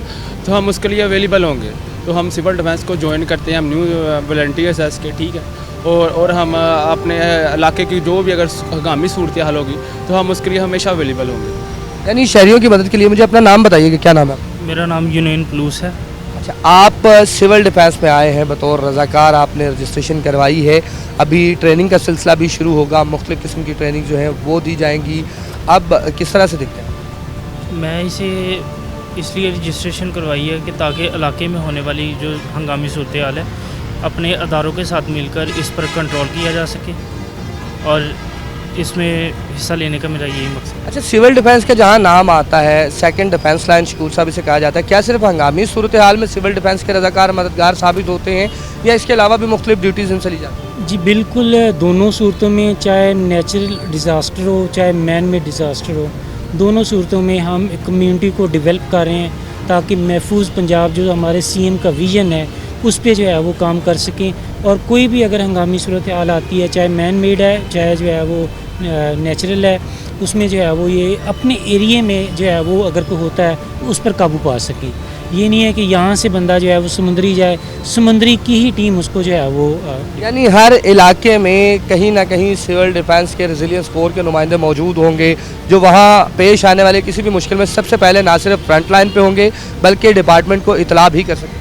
तो हम उसके लिए अवेलेबल होंगे। तो हम सिविल डिफेंस को ज्वाइन करते हैं, हम न्यू वॉलंटियर्स है इसके, ठीक है। और हम अपने इलाके की जो भी अगर हंगामी सूरत हाल होगी तो हम उसके लिए हमेशा अवेलेबल होंगे। यानी शहरियों की मदद के लिए मुझे अपना नाम बताइए कि क्या नाम है? मेरा नाम यूनियन पलूस है। अच्छा, आप सिविल डिफेंस में आए हैं बतौर रज़ाकार, आपने रजिस्ट्रेशन करवाई है, अभी ट्रेनिंग का सिलसिला भी शुरू होगा, मुख्तलिफ़ किस्म की ट्रेनिंग जो है वो दी जाएंगी, अब किस तरह से दिखता है? मैं इसे इसलिए रजिस्ट्रेशन करवाई है कि ताकि इलाके में होने वाली जो हंगामी सूरत हाल है अपने अदारों के साथ मिलकर इस पर कंट्रोल किया जा सके और इसमें हिस्सा लेने का मेरा यही मकसद है। अच्छा, सिविल डिफेंस का जहाँ नाम आता है सेकंड डिफेंस लाइन शकूर साहब इसे कहा जाता है, क्या सिर्फ हंगामी सूरत हाल में सिविल डिफेंस के रज़ाकार मददगार साबित होते हैं या इसके अलावा भी मुख्तलिफ ड्यूटीज़ इनसे ली जाती हैं? जी बिल्कुल, दोनों सूरतों में, चाहे नेचुरल डिज़ास्टर हो चाहे मैन मेड डिज़ास्टर हो, दोनों सूरतों में हम कम्यूनिटी को डेवलप कर रहे हैं ताकि महफूज पंजाब जो हमारे CM का विज़न है उस पे जो है वो काम कर सकें। और कोई भी अगर हंगामी सूरत हाल आती है, चाहे मैन मेड है चाहे जो है वो नेचुरल है, उसमें जो है वो ये अपने एरिए में जो है वो अगर कोई होता है उस पर काबू पा सके। ये नहीं है कि यहाँ से बंदा जो है वो समुंदरी जाए, समुंदरी की ही टीम उसको जो है वो यानी हर इलाके में कहीं ना कहीं सिविल डिफेंस के रेजिलियंस कोर के नुमाइंदे मौजूद होंगे जो वहाँ पेश आने वाले किसी भी मुश्किल में सबसे पहले ना सिर्फ फ्रंट लाइन पे होंगे बल्कि डिपार्टमेंट को इतला भी कर सकें।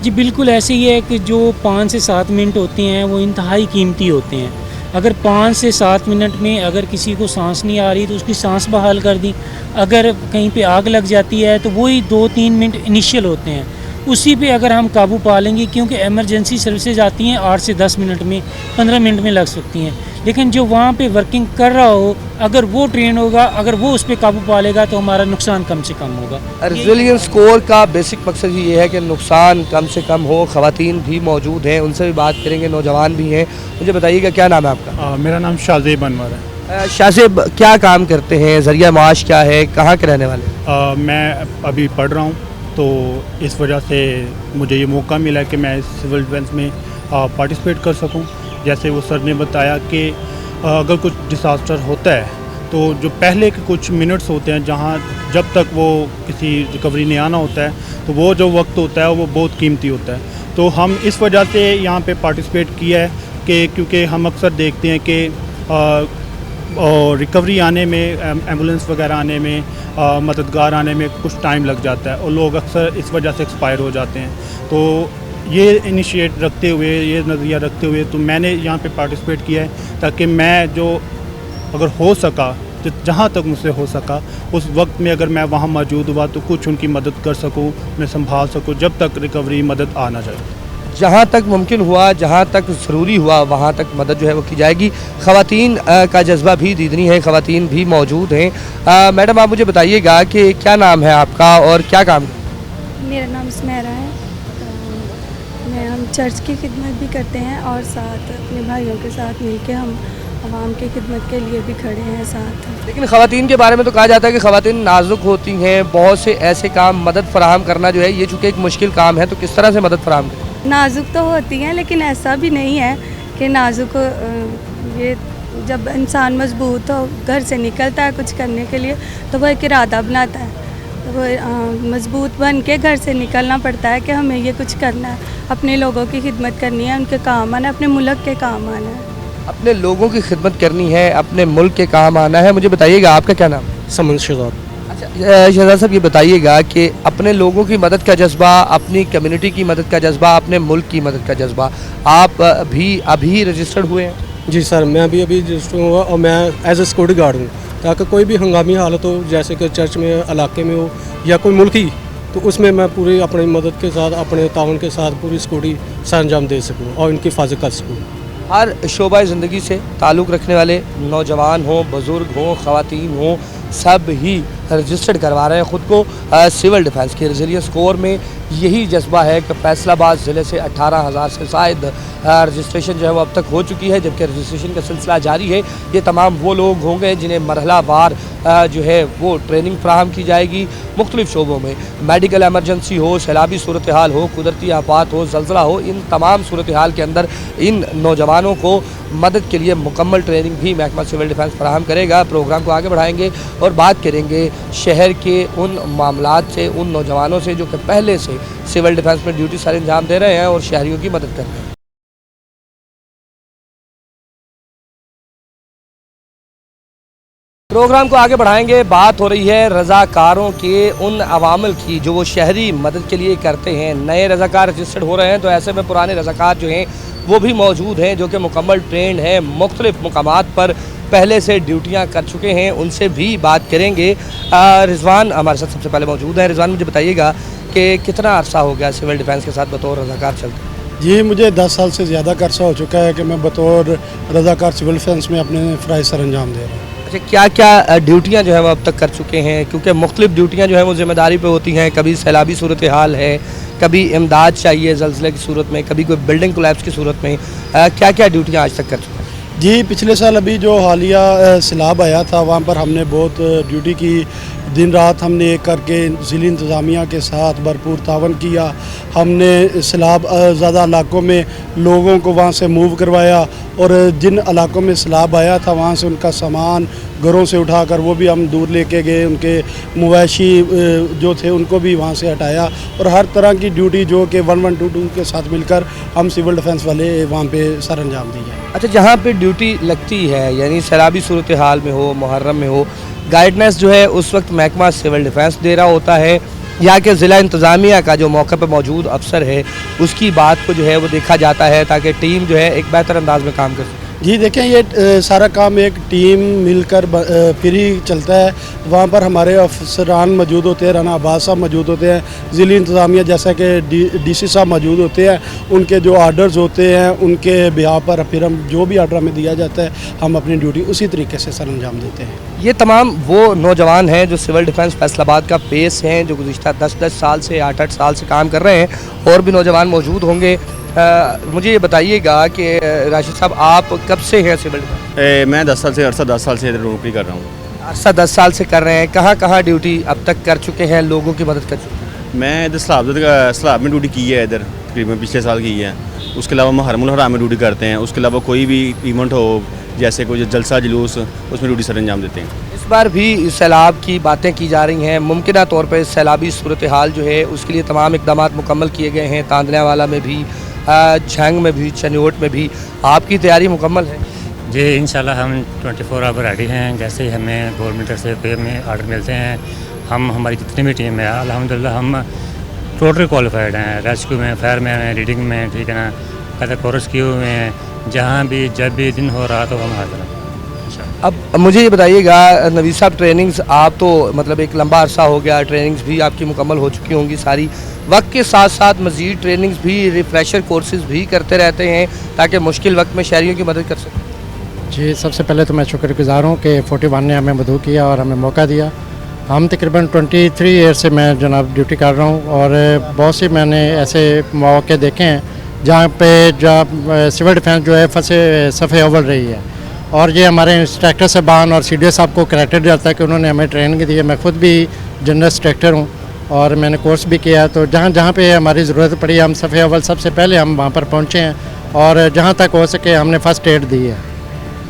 जी बिल्कुल, ऐसे ही है कि जो 5 से 7 मिनट होते हैं वो इंतहाई कीमती होते हैं। अगर 5 से 7 मिनट में अगर किसी को सांस नहीं आ रही तो उसकी सांस बहाल कर दी, अगर कहीं पे आग लग जाती है तो वही 2-3 मिनट इनिशियल होते हैं, उसी पे अगर हम काबू पा लेंगे, क्योंकि एमरजेंसी सर्विसेज आती हैं 8 से 10 मिनट में, 15 मिनट में लग सकती हैं, लेकिन जो वहाँ पे वर्किंग कर रहा हो अगर वो ट्रेन होगा, अगर वो उस पर काबू पा लेगा तो हमारा नुकसान कम से कम होगा। रेजिलियंस कोर का बेसिक मकसद ये है कि नुकसान कम से कम हो। ख़वातीन भी मौजूद हैं, उनसे भी बात करेंगे, नौजवान भी हैं। मुझे बताइएगा क्या नाम है आपका? मेरा नाम शाहज़ेब अनवर है। शाहज़ेब, क्या काम करते हैं, ज़रिया माश क्या है, कहाँ के रहने वाले? मैं अभी पढ़ रहा हूँ, तो इस वजह से मुझे ये मौका मिला है कि मैं सिविल डिफेंस में पार्टिसिपेट कर सकूँ। जैसे वो सर ने बताया कि अगर कुछ डिसास्टर होता है तो जो पहले के कुछ मिनट्स होते हैं जब तक वो किसी रिकवरी नहीं आना होता है तो वो जो वक्त होता है वो बहुत कीमती होता है। तो हम इस वजह से यहाँ पे पार्टिसिपेट किया है कि क्योंकि हम अक्सर देखते हैं कि रिकवरी आने में, एम्बुलेंस वगैरह आने में, मददगार आने में कुछ टाइम लग जाता है और लोग अक्सर इस वजह से एक्सपायर हो जाते हैं। तो ये इनिशिएट रखते हुए, ये नज़रिया रखते हुए तो मैंने यहाँ पे पार्टिसिपेट किया है ताकि मैं जो अगर हो सका, जहाँ तक मुझसे हो सका उस वक्त में अगर मैं वहाँ मौजूद हुआ तो कुछ उनकी मदद कर सकूँ, मैं संभाल सकूँ जब तक रिकवरी मदद आ ना जाए। जहाँ तक मुमकिन हुआ, जहाँ तक ज़रूरी हुआ, वहाँ तक मदद जो है वो की जाएगी। ख़वातीन का जज्बा भी दीदनी है, ख़वातीन भी मौजूद हैं। मैडम आप मुझे बताइएगा कि क्या नाम है आपका और क्या काम? मेरा नाम सुमेरा है। हम चर्च की खिदमत भी करते हैं और साथ अपने भाइयों के साथ मिलकर हम आवाम की खिदमत के लिए भी खड़े हैं साथ। लेकिन ख़वातीन के बारे में तो कहा जाता है कि ख़वातीन नाजुक होती हैं, बहुत से ऐसे काम मदद फराहम करना जो है ये चूँकि एक मुश्किल काम है, तो किस तरह से मदद फराहम करें? नाजुक तो होती हैं लेकिन ऐसा भी नहीं है कि नाजुक, ये जब इंसान मजबूत हो घर से निकलता है कुछ करने के लिए तो वो एक इरादा बनाता है, तो वो मजबूत बन के घर से निकलना पड़ता है कि हमें ये कुछ करना है, अपने लोगों की खिदमत करनी है, उनके काम आना है, अपने मुल्क के काम आना है। अपने लोगों की खिदमत करनी है, अपने मुल्क के काम आना है। मुझे बताइएगा आपका क्या नाम? समन शहजाद। अच्छा शहजाद साहब ये बताइएगा कि अपने लोगों की मदद का जज्बा, अपनी कम्युनिटी की मदद का जज्बा, अपने मुल्क की मदद का जज्बा, आप भी अभी रजिस्टर्ड हुए हैं? जी सर, मैं अभी रजिस्टर हुआ और मैं एज ए सिक्योरिटी गार्ड हूँ, ताकि कोई भी हंगामी हालत हो जैसे कि चर्च में, इलाके में हो या कोई मुल्क ही, तो उसमें मैं पूरी अपनी मदद के साथ, अपने ताउन के साथ पूरी सिक्योरिटी सर अंजाम दे सकूँ और इनकी हिफाजत कर सकूँ। हर शोबा ज़िंदगी से ताल्लुक़ रखने वाले नौजवान हों, बुज़ुर्ग हों, ख़वातीन हों, सब ही रजिस्टर्ड करवा रहे हैं ख़ुद को सिविल डिफेंस के रेजिलियंस कोर में। यही जज्बा है कि फैसलाबाद ज़िले से 18,000 से शायद रजिस्ट्रेशन जो है वो अब तक हो चुकी है, जबकि रजिस्ट्रेशन का सिलसिला जारी है। ये तमाम वो लोग होंगे जिन्हें मरहलावार जो है वो ट्रेनिंग फराहम की जाएगी मुख्तलिफ़ शोबों में, मेडिकल एमरजेंसी हो, सैलाबी सूरत हाल हो, कुदरती आफात हो, ज़लज़ला हो, इन तमाम सूरत हाल के अंदर इन नौजवानों को मदद के लिए मुकम्मल ट्रेनिंग भी महकमा सिविल डिफेंस फराहम करेगा। प्रोग्राम को आगे बढ़ाएंगे और बात करेंगे शहर के उन मामलात से, उन नौजवानों से जो कि पहले से सिविल डिफेंस में ड्यूटी सर अंजाम दे रहे हैं और शहरियों की मदद कर रहे हैं। प्रोग्राम को आगे बढ़ाएंगे। बात हो रही है रज़ाकारों के उन अवामिल की जो वो शहरी मदद के लिए करते हैं। नए रज़ाकार रजिस्टर्ड हो रहे हैं तो ऐसे में पुराने रज़ाकार जो हैं वो भी मौजूद हैं जो कि मुकम्मल ट्रेंड हैं, मुख्तलिफ़ मुकामात पर पहले से ड्यूटियां कर चुके हैं, उनसे भी बात करेंगे। रिजवान हमारे साथ सबसे पहले मौजूद हैं। रिजवान मुझे बताइएगा कि कितना अरसा हो गया सिविल डिफेंस के साथ बतौर रज़ाकार चलते? जी मुझे 10 साल से ज़्यादा का अरसा हो चुका है कि मैं बतौर रज़ाकार सिविल डिफेंस में अपने फ़राइज़ सर अंजाम दे रहा हूँ। अच्छा, क्या क्या ड्यूटियां जो है वो अब तक कर चुके हैं? क्योंकि मुख्तलिफ़ ड्यूटियां जो है वो ज़िम्मेदारी पे होती हैं, कभी सैलाबी सूरत हाल है, कभी इमदाद चाहिए ज़लज़ले की सूरत में, कभी कोई बिल्डिंग कोलैप्स की सूरत में, क्या क्या ड्यूटियां आज तक कर चुके हैं? जी पिछले साल अभी जो हालिया सैलाब आया था वहाँ पर हमने बहुत ड्यूटी की, दिन रात हमने एक करके ज़िली इंतज़ामिया के साथ भरपूर तावन किया। हमने सैलाब ज़्यादा इलाकों में लोगों को वहाँ से मूव करवाया और जिन इलाकों में सैलाब आया था वहाँ से उनका सामान घरों से उठाकर वो भी हम दूर लेके गए, उनके मवेशी जो थे उनको भी वहाँ से हटाया और हर तरह की ड्यूटी जो कि 1122 के साथ मिलकर हम सिविल डिफेंस वाले वहाँ पे सर अंजाम दी है। अच्छा, जहाँ पे ड्यूटी लगती है यानी सैलाबी सूरत हाल में हो, मुहर्रम में हो, गाइडनेस जो है उस वक्त महकमा सिविल डिफेंस दे रहा होता है या कि ज़िला इंतज़ामिया का जो मौके पर मौजूद अफसर है उसकी बात को जो है वो देखा जाता है ताकि टीम जो है एक बेहतर अंदाज में काम कर सके? जी देखें, ये सारा काम एक टीम मिलकर फिर ही चलता है। वहाँ पर हमारे अफसरान मौजूद होते हैं, राना अब्बास साहब मौजूद होते हैं, ज़िली इंतज़ामिया जैसा कि डीसी साहब मौजूद होते हैं, उनके जो आर्डर्स होते हैं उनके बिहार पर फिर हम जो भी आर्डर हमें दिया जाता है हम अपनी ड्यूटी उसी तरीके से सर अंजाम देते हैं। ये तमाम वो नौजवान हैं जो सिविल डिफेंस फैसलाबाद का पेस हैं, जो गुज़िश्ता 10-10 साल से 8-8 साल से काम कर रहे हैं और भी नौजवान मौजूद होंगे। मुझे ये बताइएगा कि राशिद साहब आप कब से हैं सिविल डिफेंस? मैं 10 साल से, अरसा 10 साल से नौकरी कर रहा हूँ। अरसा 10 साल से कर रहे हैं, कहाँ कहाँ ड्यूटी अब तक कर चुके हैं, लोगों की मदद कर चुके हैं? मैं इधर सलाब में ड्यूटी की है, इधर तकरीबन पिछले साल की है। उसके अलावा मुहर्रमुल हराम में ड्यूटी करते हैं। उसके अलावा कोई भी इवेंट हो जैसे कोई जलसा जुलूस उसमें ड्यूटी सर अंजाम देते हैं। इस बार भी सैलाब की बातें की जा रही हैं, मुमकिन तौर पर सैलाबी सूरत हाल जो है उसके लिए तमाम इकदाम मुकम्मल किए गए हैं, तांदनियावाला में भी, झंग में भी, चनियोट में भी। आपकी तैयारी मुकम्मल है? जी इंशाल्लाह हम 24 आवर रेडी हैं। जैसे ही हमें गवर्नमेंट से कोई हमें आर्डर मिलते हैं, हम हमारी जितनी भी टीम है अल्हम्दुलिल्लाह हम टोटली क्वालिफाइड हैं, रेस्क्यू में, फायर में, रीडिंग में, ठीक है ना, कहते कोर्स किए हुए हैं। जहाँ भी जब भी दिन हो रहा तो हम हाजिर हैं। अब मुझे ये बताइएगा नवीद साहब, ट्रेनिंग्स आप तो मतलब एक लंबा अरसा हो गया, ट्रेनिंग्स भी आपकी मुकम्मल हो चुकी होंगी सारी, वक्त के साथ साथ मज़ीद ट्रेनिंग्स भी, रिफ्रेशर कोर्सेज भी करते रहते हैं ताकि मुश्किल वक्त में शहरियों की मदद कर सकें? जी सबसे पहले तो मैं शुक्रगुजार हूँ कि 41 ने हमें मदऊ किया और हमें मौका दिया। हम तकरीबन 23 ईयर से मैं जनाब ड्यूटी कर रहा हूँ और बहुत सी मैंने ऐसे मौके देखे हैं जहाँ पे जब सिविल डिफेंस जो है सफ़े अव्वल रही है, और ये हमारे इंस्ट्रक्टर साहबान और CDO साहब को क्रेडिट जाता है कि उन्होंने हमें ट्रेनिंग दी है। मैं खुद भी जनरल इंस्ट्रक्टर हूँ और मैंने कोर्स भी किया, तो जहाँ जहाँ पे हमारी ज़रूरत पड़ी हम सफ़े अव्वल सबसे पहले हम वहाँ पर पहुँचे हैं और जहाँ तक हो सके हमने फ़र्स्ट एड दी है।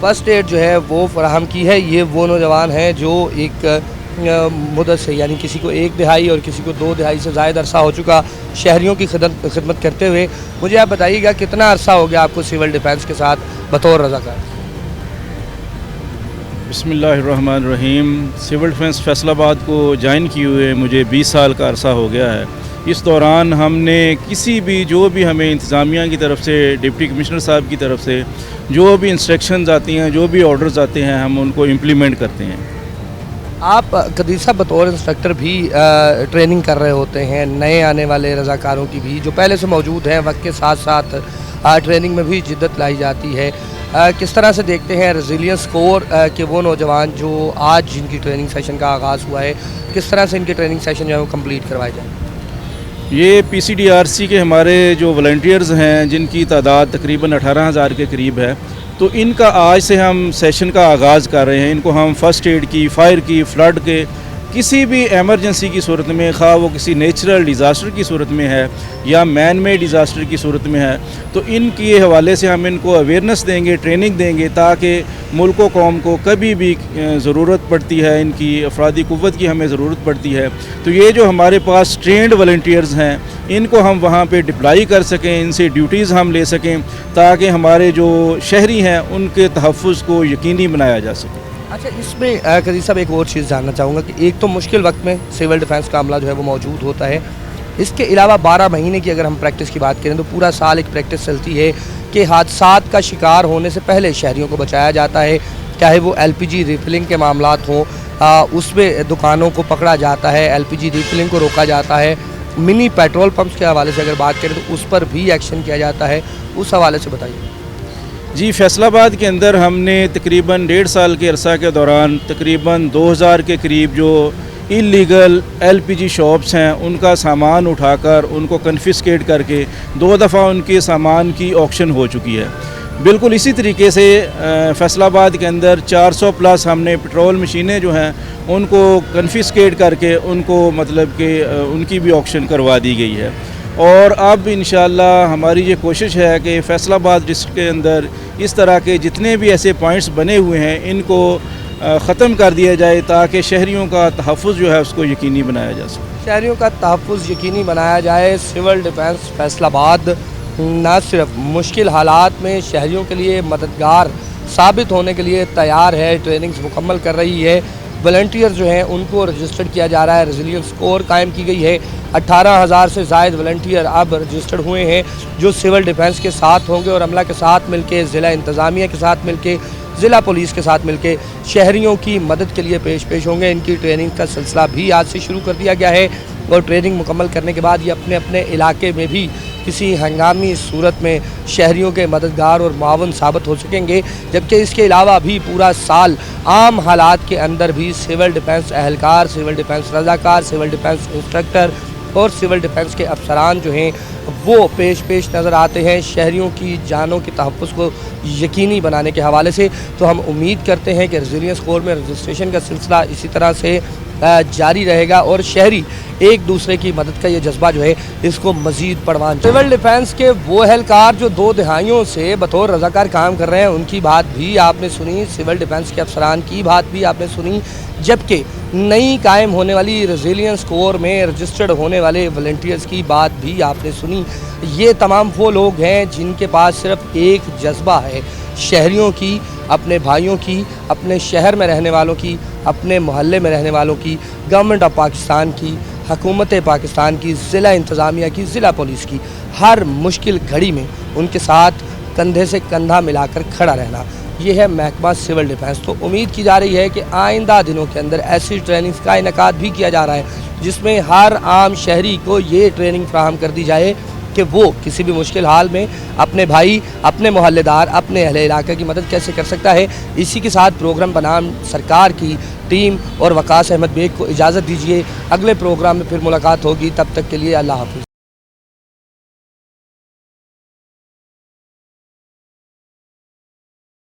फ़र्स्ट एड जो है वो फराहम की है। ये वो नौजवान हैं जो एक मुद्दत से, यानी किसी को 1 दिहाई और किसी को 2 दिहाई से ज़ायद अरसा हो चुका शहरियों की खिदमत करते हुए। मुझे आप बताइएगा कितना अरसा हो गया आपको सिविल डिफेंस के साथ बतौर रज़ाकार? बिस्मिल्लाहिर्रहमानिर्रहीम। सिविल डिफेंस फैसलाबाद को ज्वाइन किए हुए मुझे 20 साल का अरसा हो गया है। इस दौरान हमने किसी भी जो भी हमें इंतज़ामिया की तरफ से, डिप्टी कमिश्नर साहब की तरफ से जो भी इंस्ट्रक्शंस आती हैं, जो भी ऑर्डर्स आते हैं, हम उनको इम्प्लीमेंट करते हैं। आप कदीर साहब बतौर इंस्ट्रक्टर भी ट्रेनिंग कर रहे होते हैं, नए आने वाले रज़ाकारों की भी जो पहले से मौजूद हैं, वक्त के साथ साथ ट्रेनिंग में भी जिद्दत लाई जाती है। किस तरह से देखते हैं रेजिलियंस कोर के वो नौजवान जो आज जिनकी ट्रेनिंग सेशन का आगाज़ हुआ है, किस तरह से इनके ट्रेनिंग सेशन जो है वो कम्प्लीट करवाए जाए? ये PCDRC के हमारे जो वॉलंटियर्स हैं जिनकी तादाद तकरीबन 18,000 के करीब है, तो इनका आज से हम सेशन का आगाज़ कर रहे हैं। इनको हम फ़र्स्ट एड की, फायर की, फ्लड के, किसी भी एमरजेंसी की सूरत में, खा वो किसी नेचुरल डिज़ास्टर की सूरत में है या मैन मेड डिज़ास्टर की सूरत में है, तो इनके हवाले से हम इनको अवेयरनेस देंगे, ट्रेनिंग देंगे, ताकि मुल्क व कौम को कभी भी ज़रूरत पड़ती है, इनकी अफरादी क़ुव्वत की हमें ज़रूरत पड़ती है, तो ये जो हमारे पास ट्रेंड वॉलंटियर्स हैं इनको हम वहाँ पे डिप्लाई कर सकें, इनसे ड्यूटीज़ हम ले सकें, ताकि हमारे जो शहरी हैं उनके तहफ़्फ़ुज़ को यकीनी बनाया जा सके। अच्छा, इसमें कदीर साहब एक और चीज़ जानना चाहूँगा कि एक तो मुश्किल वक्त में सिविल डिफेंस का अमला जो है वो मौजूद होता है, इसके अलावा 12 महीने की अगर हम प्रैक्टिस की बात करें तो पूरा साल एक प्रैक्टिस चलती है कि हादसात का शिकार होने से पहले शहरियों को बचाया जाता है, चाहे वो LPG रिफिलिंग के मामलात हों, उसमें दुकानों को पकड़ा जाता है, LPG रिफिलिंग को रोका जाता है, मिनी पेट्रोल पंप्स के हवाले से अगर बात करें तो उस पर भी एक्शन किया जाता है, उस हवाले से बताइए। जी, फैसलाबाद के अंदर हमने तकरीबन 1.5 साल के अरसा के दौरान तकरीबन 2000 के करीब जो इलीगल LPG शॉप्स हैं उनका सामान उठाकर उनको कन्फिस्केट करके 2 दफ़ा उनके सामान की ऑक्शन हो चुकी है। बिल्कुल इसी तरीके से फैसलाबाद के अंदर 400 प्लस हमने पेट्रोल मशीनें जो हैं उनको कन्फिस्केट करके उनको मतलब कि उनकी भी ऑक्शन करवा दी गई है। और अब इंशाअल्लाह हमारी ये कोशिश है कि फैसलाबाद डिस्ट्रिक्ट के अंदर इस तरह के जितने भी ऐसे पॉइंट्स बने हुए हैं इनको ख़त्म कर दिया जाए, ताकि शहरियों का तहफ़्फ़ुज़ जो है उसको यकीनी बनाया जा सके। शहरियों का तहफ़्फ़ुज़ यकीनी बनाया जाए। सिविल डिफेंस फैसलाबाद न सिर्फ मुश्किल हालात में शहरियों के लिए मददगार साबित होने के लिए तैयार है, ट्रेनिंग्स मुकम्मल कर रही है, वॉलंटियर जो हैं उनको रजिस्टर्ड किया जा रहा है, रेजिलियंस कोर कायम की गई है। 18,000 से ज़ायद वॉलंटियर अब रजिस्टर्ड हुए हैं जो सिविल डिफेंस के साथ होंगे और अमला के साथ मिलके, ज़िला इंतज़ामिया के साथ मिलके, ज़िला पुलिस के साथ मिलके शहरियों की मदद के लिए पेश होंगे। इनकी ट्रेनिंग का सिलसिला भी आज से शुरू कर दिया गया है और ट्रेनिंग मुकम्मल करने के बाद ये अपने अपने इलाके में भी किसी हंगामी सूरत में शहरियों के मददगार और मुआवन साबित हो सकेंगे। जबकि इसके अलावा भी पूरा साल आम हालात के अंदर भी सिविल डिफेंस एहलकार, सिविल डिफेंस रज़ाकार, सिविल डिफेंस इंस्ट्रक्टर और सिविल डिफेंस के अफसरान जो हैं वो पेश नज़र आते हैं शहरियों की जानों के तहफ़्फ़ुज़ को यकीनी बनाने के हवाले से। तो हम उम्मीद करते हैं कि रेजिलियंस कोर में रजिस्ट्रेशन का सिलसिला इसी तरह से जारी रहेगा और शहरी एक दूसरे की मदद का ये जज्बा जो है इसको मज़ीद परवान। सिविल डिफेंस के वो एहलकार जो 2 दहाइयों से बतौर रज़ाकार काम कर रहे हैं उनकी बात भी आपने सुनी, सिविल डिफेंस के अफसरान की बात भी आपने सुनी, जबकि नई कायम होने वाली रेजिलियंस कोर में रजिस्टर्ड होने वाले वॉलंटियर्स की बात भी आपने सुनी। ये तमाम वो लोग हैं जिनके पास सिर्फ एक जज्बा है, शहरियों की, अपने भाइयों की, अपने शहर में रहने वालों की, अपने मोहल्ले में रहने वालों की, गवर्नमेंट ऑफ पाकिस्तान की, हुकूमत पाकिस्तान की, ज़िला इंतज़ामिया की, ज़िला पुलिस की, हर मुश्किल घड़ी में उनके साथ कंधे से कंधा मिलाकर खड़ा रहना। ये है महकमा सिविल डिफेंस। तो उम्मीद की जा रही है कि आइंदा दिनों के अंदर ऐसी ट्रेनिंग्स का इनेकाद भी किया जा रहा है जिसमें हर आम शहरी को ये ट्रेनिंग फराहम कर दी जाए कि वो किसी भी मुश्किल हाल में अपने भाई, अपने मोहल्लेदार, अपने अहले इलाके की मदद कैसे कर सकता है। इसी के साथ प्रोग्राम बनाम सरकार की टीम और वकास अहमद बेग को इजाज़त दीजिए। अगले प्रोग्राम में फिर मुलाकात होगी, तब तक के लिए अल्लाह हाफ़िज़।